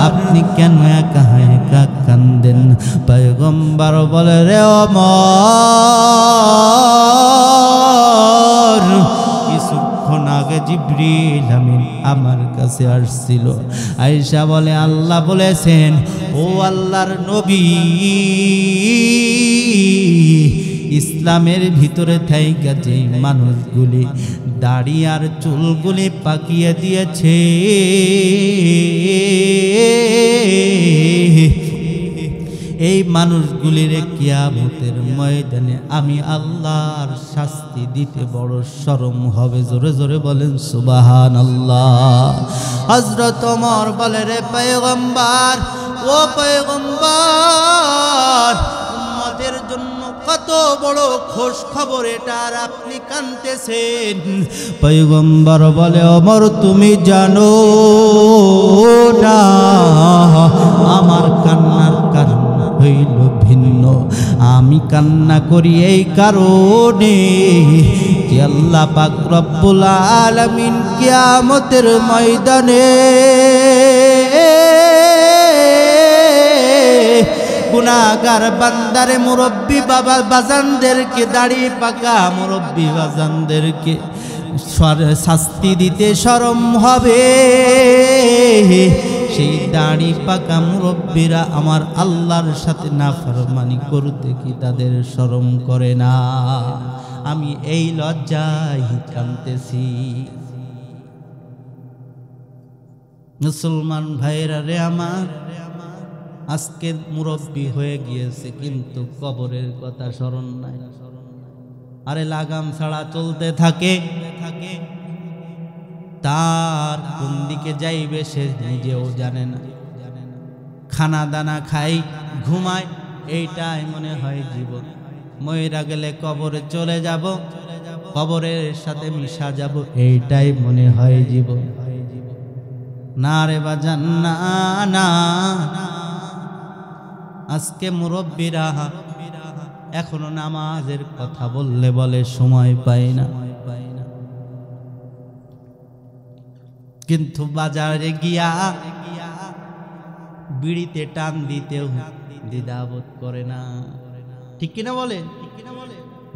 আপনি কেন একা কাঁদেন? পয়গম্বর বলে, রে ওমর, কিছুক্ষণ আগে জিবরিল আমিন আমার কাছে আসছিল। আয়েশা বলে, আল্লাহ বলেছেন, ও আল্লাহর নবী, ইসলামের ভিতরে থাইকা যে মানুষগুলি দাড়ি আর চুলগুলি পাকিয়ে দিয়েছে, এই মানুষগুলির কিয়ামতের ময়দানে আমি আল্লাহর শাস্তি দিতে বড় শরম হবে। জোরে জোরে বলেন সুবহানাল্লাহ। হযরত ওমর বলে, রে পয়গম্বর, ও পয়গম্বর, উম্মতের জন্য কত বড় খোশ খবর এটা, আর আপনি কাঁদতেছেন। পয়গম্বর বলে, ওমর, তুমি জানো না আমার কান্নার কারণ হইল ভিন্ন। আমি কান্না করি এই কারণে যে আল্লাহ পাক রব্বুল আলামিন কিয়ামতের ময়দানে গুনাহগার বান্দারে মুরব্বী বাবা বাজানদেরকে, দাড়ি পাকা মুরব্বী বাজানদেরকে শাস্তি দিতে শরম হবে। সেই দাড়ি পাকা মুরব্বীরা আমার আল্লাহর সাথে নাফরমানি করতে কি তাদের শরম করে না? আমি এই লজ্জায় কাঁদতেছি। মুসলমান ভাইরা রে আমার, আজকে মুরব্বী হয়ে গিয়েছে কিন্তু কবরের কথা স্মরণ নাই। আরে লাগাম ছাড়া চলতে থাকে, তার কোন দিকে যাইবে সে নিজেও জানে না। খানা দানা খাই, ঘুমাই, এইটাই মনে হয় জীবন। মইরা গেলে কবরে চলে যাব, কবরের সাথে মিশা যাব, এইটাই মনে হয় জীবন। না রে বাজান না, না। আজকে মুরব্বীরা এখনো নামাজের কথা বললে বলে সময় পায় না, কিন্তু বাজারে গিয়া বিড়িতে টান দিতেও দ্বিধাবোধ করে না, ঠিক কিনা বলে?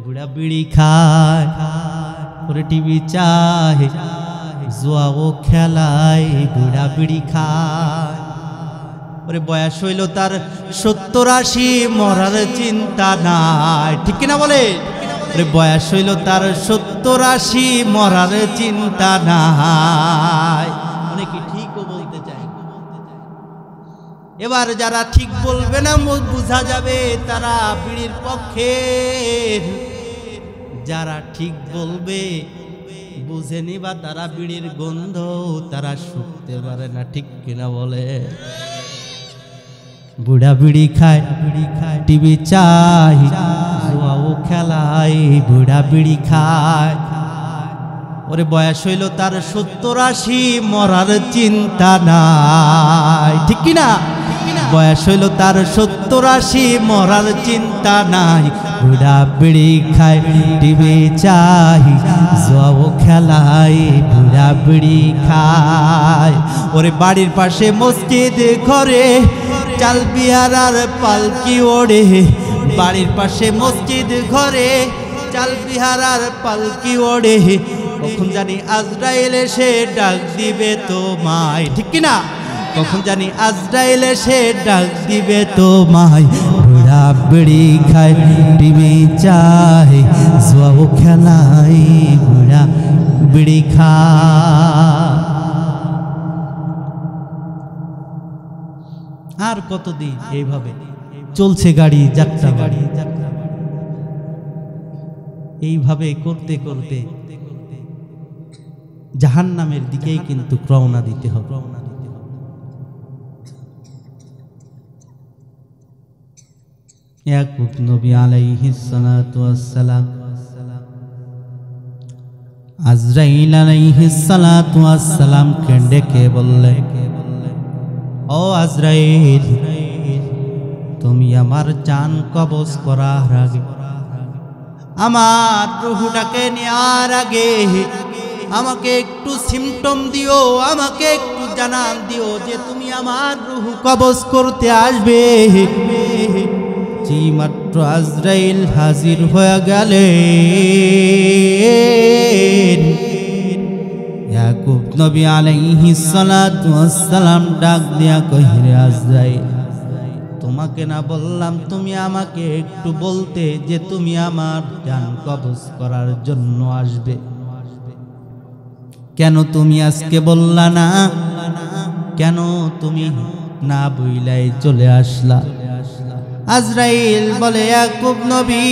বুড়া বিড়ি খায়, ওরে টিভি চায়, জুয়াও খেলায়, বুড়া বিড়ি খায়। ওরে বয়স হইল তার 70-80, মরার চিন্তা নাই, ঠিক কিনা বলে? ওরে বয়স হইল তার 70-80, মরার চিন্তা নাই। অনেকে ঠিকও বলতে চায়। এবার যারা ঠিক বলবে না বোঝা যাবে তারা বিড়ির পক্ষে, যারা ঠিক বলবে বুঝে নিবা তারা বিড়ির গন্ধ তারা শুকতে পারে না, ঠিক কিনা বলে? বুড়া বিড়ি খায়, টিভি চাই, জুয়াও খেলায়, বুড়া বিড়ি খায়। ওরে বয়স হইল তার 70-80, মরার চিন্তা নাই, ঠিক কিনা? বয়স হইল তার 70-80, মরার চিন্তা নাই। বুড়া বিড়ি খায়, টিভি চাই, জুয়াও খেলায়, বুড়া বিড়ি খায়। ওরে বাড়ির পাশে মসজিদ ঘরে চাল বিহারার পালকি ওড়ে, বাড়ির পাশে মসজিদ ঘরে চাল বিহারার পালকি ওড়ে। কখন জানি আজরাইল এসে ডাক দিবে তোমায়, ঠিক কিনা? কখন জানি আজরাইল এসে ডাক দিবে তোমায়। বুড়া বিড়ি খায়, টিভি চায়, জুয়াও খেলায়, বুড়া বিড়ি খায়। আর কতদিন এইভাবে চলছে গাড়ি, যাত্রা গাড়ি, এইভাবে করতে করতে জাহান্নামের দিকেই কিন্তু রওনা দিতে হবে। ইয়াকুব নবী আলাইহিস সালাতু ওয়াস সালাম, আজরাইল আলাইহিস সালাতু ওয়াস সালামকে ডেকে বললেন, ও আজরাইল, তুমি আমার জান কবজ করার আগে, আমার রূহটাকে নেওয়ার আগে আমাকে একটু সিমটম দিও, আমাকে একটু জানান দিও যে তুমি আমার রূহ কবজ করতে আসবে। যেই মাত্র আজরাইল হাজির হয়ে গেলেন, ইয়াকুব নবী আলাইহিস সালাতু ওয়াস সালাম ডাক দিয়া কইরে, আজরাইল, তোমাকে না বললাম তুমি আমাকে একটু বলতে যে তুমি আমার জান কবজ করার জন্য আসবে? কেন তুমি আজকে বললা না? কেন তুমি না বইলাই চলে আসলা? আজরাইল বলে, ইয়াকুব নবী,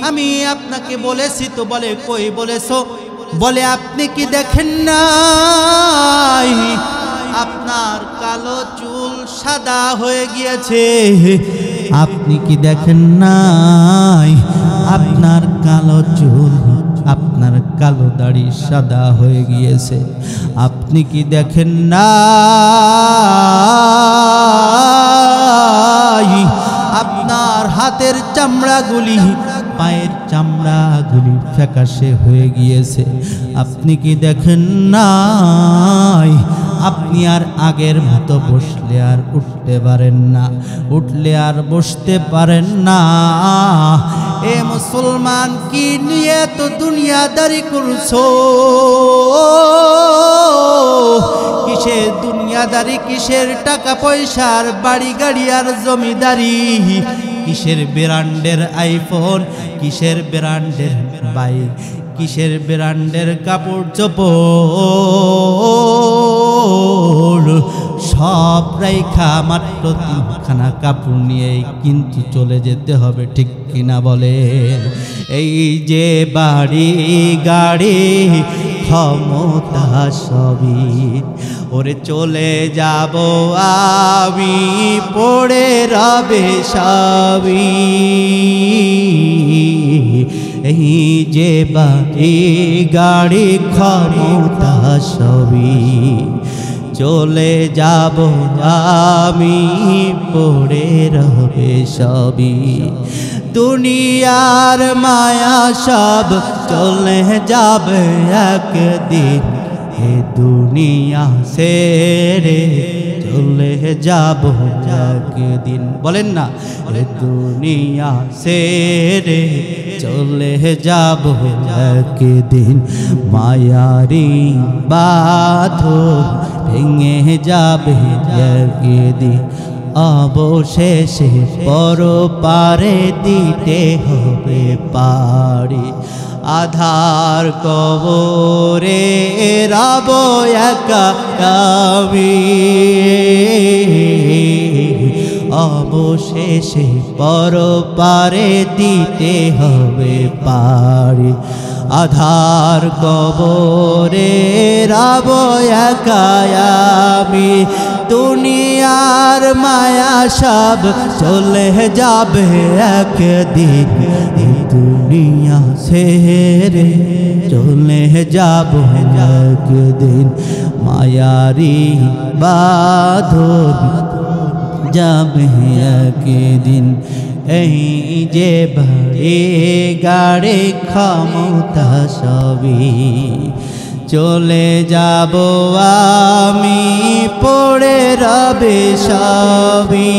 আমি আপনাকে বলেছি তো। বলে, কই বলেছো? বলে, আপনি কি দেখেন নাই আপনার কালো চুল সাদা হয়ে গিয়েছে? আপনি কি দেখেন নাই আপনার কালো চুল, আপনার কালো দাড়ি সাদা হয়ে গিয়েছে? আপনি কি দেখেন নাই আপনার হাতের চামড়াগুলি, পায়ের চামড়াগুলি ফ্যাকাশে হয়ে গিয়েছে? আপনি কি দেখেন নাই আপনি আর আগের মতো বসলে আর উঠতে পারেন না, উঠলে আর বসতে পারেন না? এ মুসলমান, কি নিয়ে তো দুনিয়াদারি করছো? কিসের দুনিয়াদারি, কিসের টাকা পয়সার বাড়ি গাড়ি আর জমিদারি, কিসের ব্র্যান্ডের আইফোন, কিসের ব্র্যান্ডের বাইক, কিসের ব্র্যান্ডের কাপড় চোপড়, সব রাইখা মাত্র 3খানা কাপড় নিয়ে কিন্তু চলে যেতে হবে, ঠিক কিনা বলেন? এই যে বাড়ি গাড়ি ক্ষমতা সবই। ওরে চলে যাব আমি পড়ে রবে সবই, এই যে বাড়ি গাড়ি ক্ষমতা সবই। চলে যাব আমি পড়ে রবে সবই, দুনিয়ার মায়া সব চলে যাবে একদিন। হে দুনিয়া ছেড়ে চলে যাব একদিন, বলেন না, হে দুনিয়া ছেড়ে চলে যাব একদিন। মায়ারি বাঁধন ভেঙে যাবে একদিন, অবশেষে পরপারে দিতে হবে পারি। আধার কবরে রব একা আমি, অবশেষে পরপারে দিতে হবে পারি। আধার কবরে রব একা আমি, দুনিয়ার মায়া সব চলে যাবে একদিন। দুনিয়া ছেড়ে চলে যাব একদিন, মায়ারি বাঁধন যাবে একদিন। এই যে বাড়ি গাড়ি ক্ষমতা সবই, চলে যাব আমি পড়ে রবে সবই,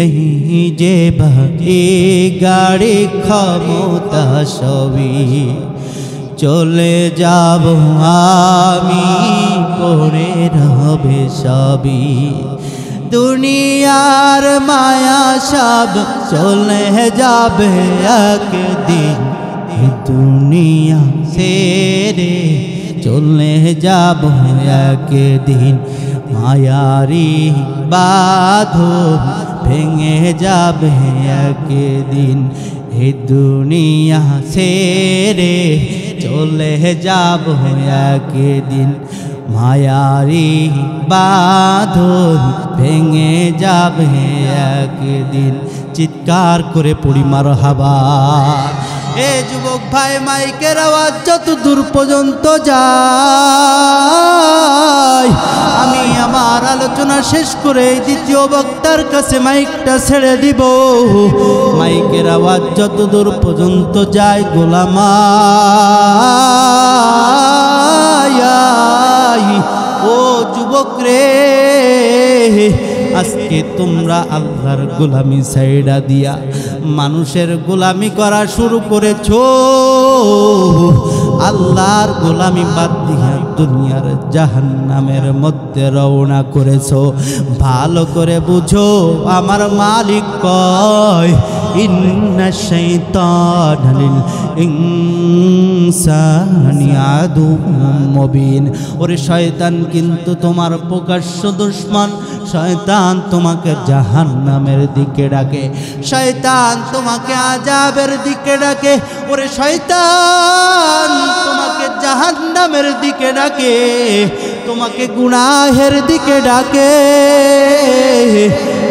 এই যে বাড়ি গাড়ি ক্ষমতা সবই। চলে যাব আমি পড়ে রবে সবই, দুনিয়ার মায়া সব চলে যাবে একদিন। দুনিয়া ছেড়ে চলে যাব একদিন, মায়ারি বাঁধন ভেঙে যাবে একদিন। এই দুনিয়া ছেড়ে চলে যাব একদিন, মায়ারি বাঁধন ভেঙে যাবে একদিন। চিৎকার করে পড়ি মারহাবা। এ যুবক ভাই, মাইকের আওয়াজ যত দূর পর্যন্ত যায়, আমি আমার আলোচনা শেষ করে দ্বিতীয় বক্তার কাছে মাইকটা ছেড়ে দিব। মাইকের আওয়াজ যত দূর পর্যন্ত যায়, গোলামা ও যুবক রে, আজকে তোমরা আল্লাহর গোলামি সাইডা দিয়া মানুষের গোলামি করা শুরু করেছো, আল্লাহর গোলামি বাদ দিয়া দুনিয়ার জাহান্নামের মধ্যে রওনা করেছো। ভালো করে বুঝো, আমার মালিক কয়, ইন্না শাইতানা লিল ইনসানি আদুউম মুবিন। ওরে শয়তান কিন্তু তোমার প্রকাশ্য দুশমন। শয়তান তোমাকে জাহান্নামের দিকে ডাকে, শয়তান তোমাকে আযাবের দিকে ডাকে। ওরে শয়তান তোমাকে জাহান্নামের দিকে ডাকে, তোমাকে গুনাহের দিকে ডাকে।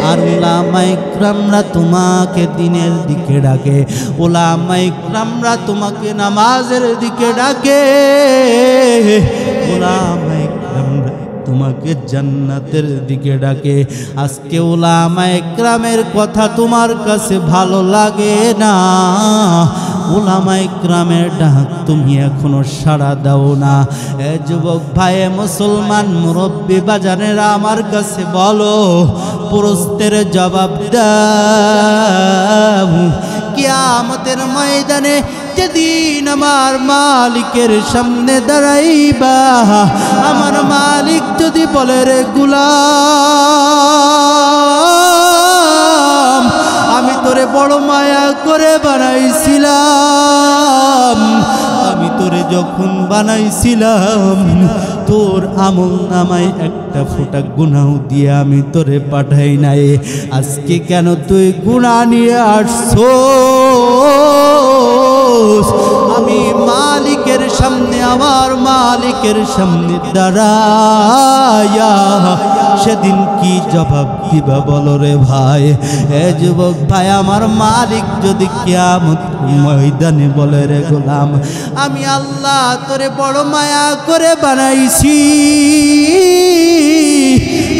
আর উলামায়ে ইকরামরা তোমাকে দিনের দিকে ডাকে, উলামায়ে ইকরামরা তোমাকে নামাজের দিকে ডাকে, উলামায়ে ইকরামরা তোমাকে জান্নাতের দিকে ডাকে। আজকে উলামায়ে ইকরামের কথা তোমার কাছে ভালো লাগে না, উলামায়ে ইকরামের ডাক তুমি এখনো সাড়া দাও না। এ যুবক ভাই, মুসলমান মুরব্বী বাজানেরা, আমার কাছে বলো, প্রশ্নের জবাব দাও। কিয়ামতের ময়দানে যেদিন আমার মালিকের সামনে দাঁড়াইবা, আমার মালিক যদি বলে, রে গোলাম, আমি তোরে বড় মায়া করে বানাইছিলাম, আমি তোরে যখন বানাইছিলাম তোর আমল নামায় একটা ফোঁটা গুনাহ দিয়ে আমি তোরে পাঠাই নাই, আজকে কেন তুই গুনাহ নিয়ে আসছো? আমি মালিকের সামনে, আমার মালিকের সামনে দাঁড়ায়া সেদিন কি জবাব দিবা বলো রে ভাই? এ যুবক ভাই, আমার মালিক যদি কিয়ামত ময়দানে বলে, রে গোলাম, আমি আল্লাহ তোরে বড় মায়া করে বানাইছি,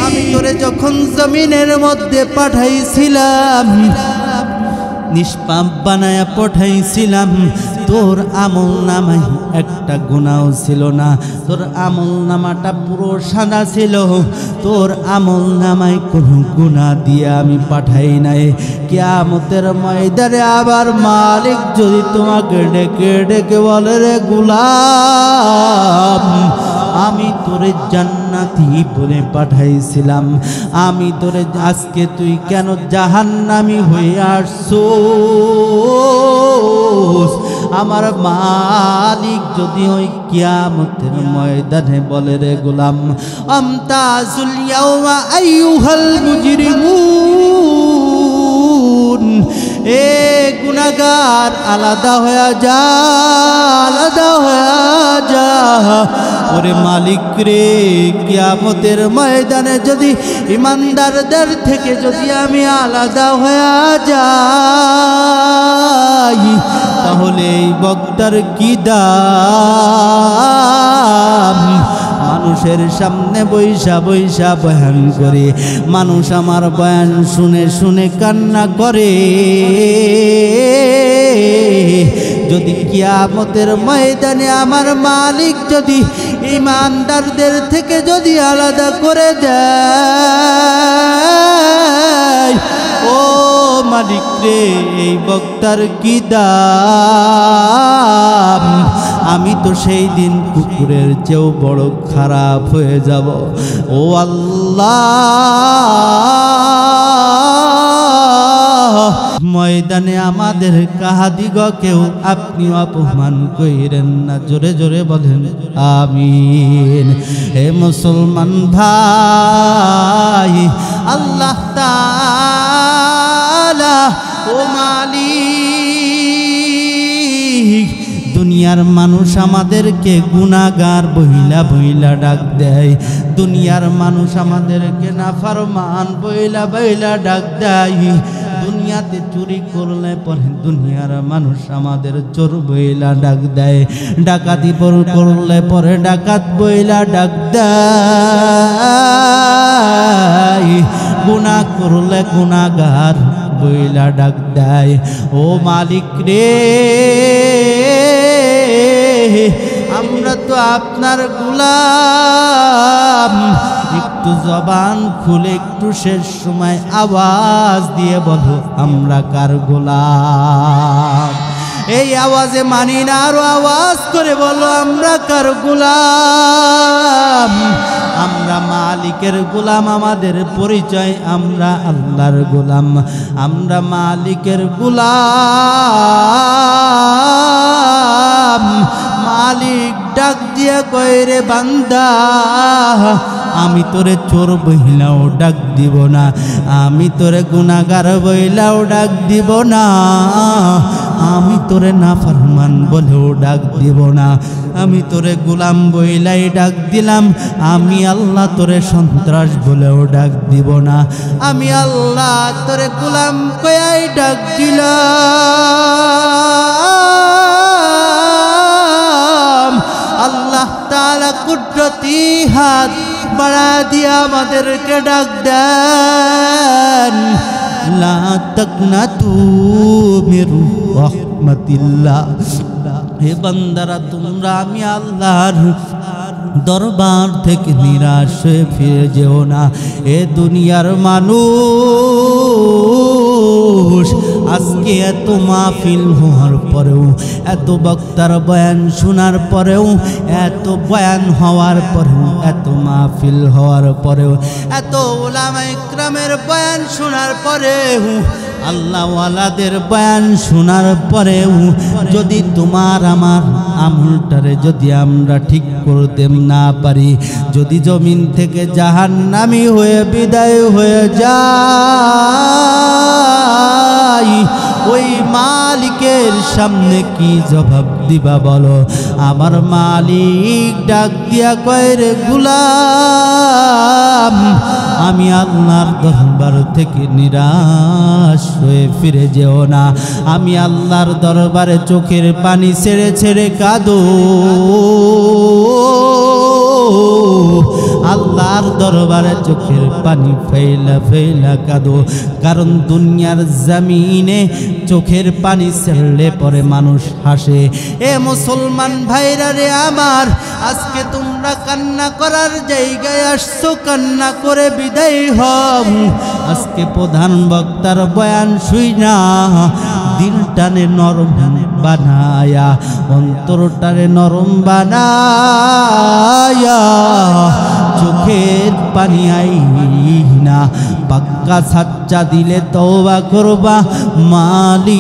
আমি তোরে যখন জমিনের মধ্যে পাঠাইছিলাম, নিষ্পাপ বানায়া পাঠাইছিলাম, তোর আমল নামায় একটা গুনাহ ছিল না, তোর আমল নামাটা পুরো সাদা ছিল, তোর আমল নামায় কোনো গুনাহ দিয়ে আমি পাঠাই নাই। কিয়ামতের ময়দানে আবার মালিক যদি তোমাকে ডেকে ডেকে বলে, রে গোলাম, আমি তোরে জান্নাতি বলে পাঠাইছিলাম, আমি তোরে আজকে তুই কেন জাহান্নামী হয়ে আসছোস? আমার মালিক যদি ওই কিয়ামতের ময়দানে বলে, রে গোলাম, আমতাজুল ইয়াওমা আইয়ুহাল মুজরিমুন, এ গুনাহগার আলাদা হয়ে যা, আলাদা হয়ে যা। ওরে মালিক রে, কিয়ামতের ময়দানে যদি ইমানদারদের থেকে যদি আমি আলাদা হয়ে যাই, তাহলে এই বক্তার কি দাম? মানুষের সামনে বৈশা বৈশা বয়ান করে, মানুষ আমার বয়ান শুনে শুনে কান্না করে, যদি কিয়ামতের ময়দানে আমার মালিক যদি ইমানদারদের থেকে যদি আলাদা করে দেয়, ও মালিক রে, এই বক্তার কি দাম? আমি তো সেই দিন কুকুরের চেয়েও বড় খারাপ হয়ে যাব। ও আল্লাহ, ময়দানে আমাদের কাহাদিগকেও আপনি অপমান কইরেন না। জোরে জোরে বলেন আমিন। হে মুসলমান ভাই, আল্লাহ তাআলা ও মালিক, দুনিয়ার মানুষ আমাদেরকে গুনাহগার বইলা বইলা ডাক দেয়, দুনিয়ার মানুষ আমাদেরকে নাফরমান বইলা বইলা ডাক দেয়, দুনিয়াতে চুরি করলে পরে দুনিয়ার মানুষ আমাদের চোর বইলা ডাক দেয়, ডাকাতি করলে পরে ডাকাত বইলা ডাক দেয়, গুনাহ করলে গুনাহগার বইলা ডাক দেয়। ও মালিক রে, আমরা তো আপনার গোলাম, একটু জবান খুলে একটু শেষ সময় আওয়াজ দিয়ে বলো আমরা কার গোলাম? এই আওয়াজে মানি না, আরো আওয়াজ করে বলো আমরা কার গোলাম? আমরা মালিকের গোলাম, আমাদের পরিচয় আমরা আল্লাহর গোলাম, আমরা মালিকের গোলাম। মালিক ডাক দিয়া কয়, রে বান্দা, আমি তোরে চোর বইলাও ডাক দিব না, আমি তোরে গুনাহগার বইলাও ডাক দিব না, আমি তোরে নাফরমান বলেও ডাক দিব না, আমি তোরে গোলাম বইলাই ডাক দিলাম, আমি আল্লাহ তোরে সন্ত্রাস বলেও ডাক দিব না, আমি আল্লাহ তোরে গোলাম কয়াই ডাক দিলাম। আল্লাহ তাআলা কুদরতি হাত বাড়া দিয়া আমাদেরকে ডাক দেন, লা তাকনাতু মির রাহমাতিল্লাহ। হে বান্দারা, তোমরা আমি আল্লাহর দরবার থেকে নিরাশ হয়ে ফিরে যেও না। এ দুনিয়ার মানুষ, আজকে এত মাহফিল হওয়ার পরেও, এত বক্তার বয়ান শোনার পরেও, এত বয়ান হওয়ার পরেও, এত মাহফিল হওয়ার পরেও, এত উলামা ইকরামের বয়ান শোনার পরেও, আল্লাহওয়ালাদের বয়ান শোনার পরেও যদি তোমার আমার আমলটারে যদি আমরা ঠিক করতে না পারি, যদি জমিন থেকে জাহান্নামী হয়ে বিদায় হয়ে যায়, ও ওই মালিকের সামনে কি জবাব দিবা বলো? আমার মালিক ডাক দিয়া কয়, রে গোলাম, আমি আল্লাহর দরবার থেকে নিরাশ হয়ে ফিরে যেও না। আমি আল্লাহর দরবারে চোখের পানি ছেড়ে ছেড়ে কাঁদো। আল্লাহর দরবারে চোখের পানি ফেলা ফেলা কাঁদো। কারণ দুনিয়ার জমিনে চোখের পানি ছেড়লে পরে মানুষ হাসে। এ মুসলমান ভাইরা রে আমার, আজকে তোমরা কান্না করার জায়গায় আসছো, কান্না করে বিদায় হও। আজকে প্রধান বক্তার বয়ান শুইনা দিলটানে নরম বানায়া, অন্তরটারে নরম বানায়া, চোখের পানি আইনা পাক্কা সাচ্চা দিলে তওবা করবা মালিক।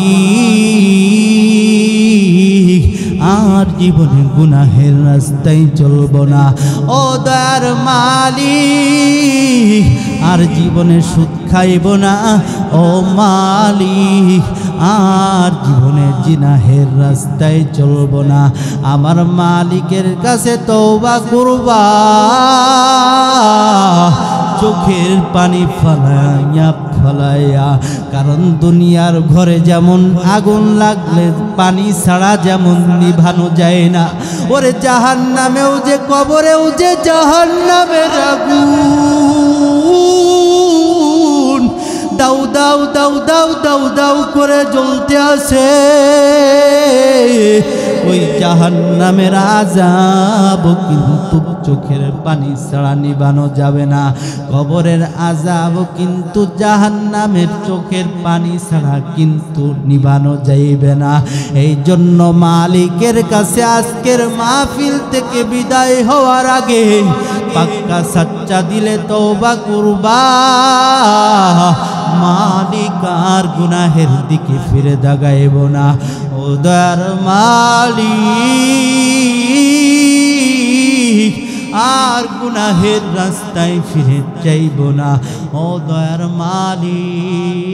আর জীবনে গুনাহের রাস্তায় চলবো না ও দয়ার মালিক। আর জীবনে সুদ খাইব না ও মালিক। আর জীবনে জিনাহের রাস্তায় চলবো না। আমার মালিকের কাছে তওবা করবা, চোখের পানি ফলাইয়া ফলাইয়া। কারণ দুনিয়ার ঘরে যেমন আগুন লাগলে পানি ছাড়া যেমন নিভানো যায় না, ওরে জাহান্নামেও যে, কবরেও যে জাহান্নামের আগুন দাউ দাউ দাউ দাউ দাউ দাউ করে জ্বলতে আছে। ওই জাহান্নামের আযাব কিন্তু চোখের পানি ছাড়া নিবানো যাবে না। কবরের আযাব কিন্তু জাহান্নামের চোখের পানি ছাড়া কিন্তু নিবানো যাইবে না। এই জন্য মালিকের কাছে আজকের মাহফিল থেকে বিদায় হওয়ার আগে পাক্কা সাচ্চা দিলে তওবা করবা। মালিক আর গুনাহের দিকে ফিরে দাগাইব না ও দয়ার মালিক। আর গুনাহের রাস্তায় ফিরে যাইব না ও দয়ার মালিক।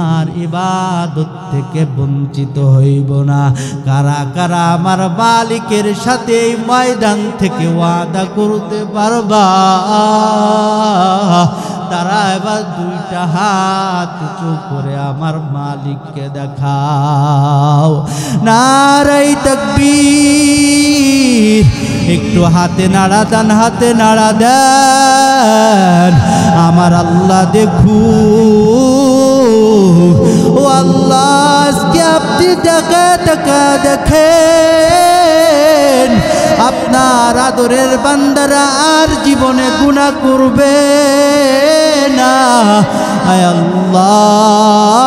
আর ইবাদত থেকে বঞ্চিত হইব না। কারা কারা আমার মালিকের সাথে এই ময়দান থেকে ওয়াদা করতে পারবা? তারা এবার দুইটা হাত উঁচু করে আমার মালিককে দেখাও। নারাই তাকবীর। একটু হাতে নাড়া দেন, হাতে নাড়া দেন। আমার আল্লাহ দেখু ও আল্লাহ, আজকে আপনি টাকা টাকা দেখেন আপনার আদরের বান্দারা আর জীবনে গুনাহ করবে না। আয় আল্লাহ,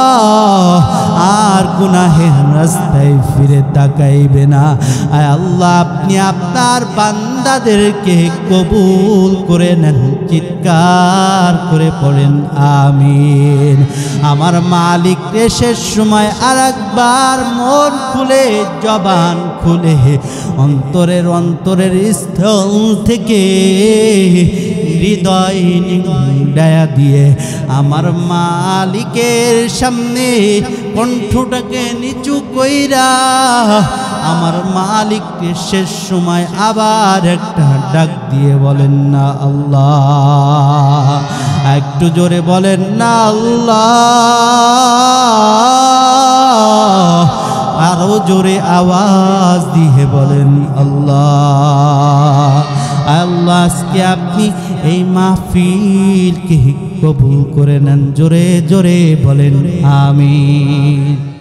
আর গুনাহের রাস্তায় ফিরে তাকাইবে না। আয় আল্লাহ, আপনি আপনার বান্দাদেরকে কবুল করে নেন। চিৎকার করে পড়েন আমিন। আমার মালিক শেষ সময় আর একবার মন খুলে, জবান খুলে, অন্তরের অন্তরের স্থল থেকে হৃদয় নিংড়ায়া দিয়ে আমার মালিকের সামনে কণ্ঠটাকে নিচু কইরা আমার মালিককে শেষ সময় আবার একটা ডাক দিয়ে বলেন না আল্লাহ। একটু জোরে বলেন না আল্লাহ। আরো জোরে আওয়াজ দিয়ে বলেন আল্লাহ। আল্লাহ, আজকে আপনি এই মাহফিলকে কবুল করে নেন। জোরে জোরে বলেন আমিন।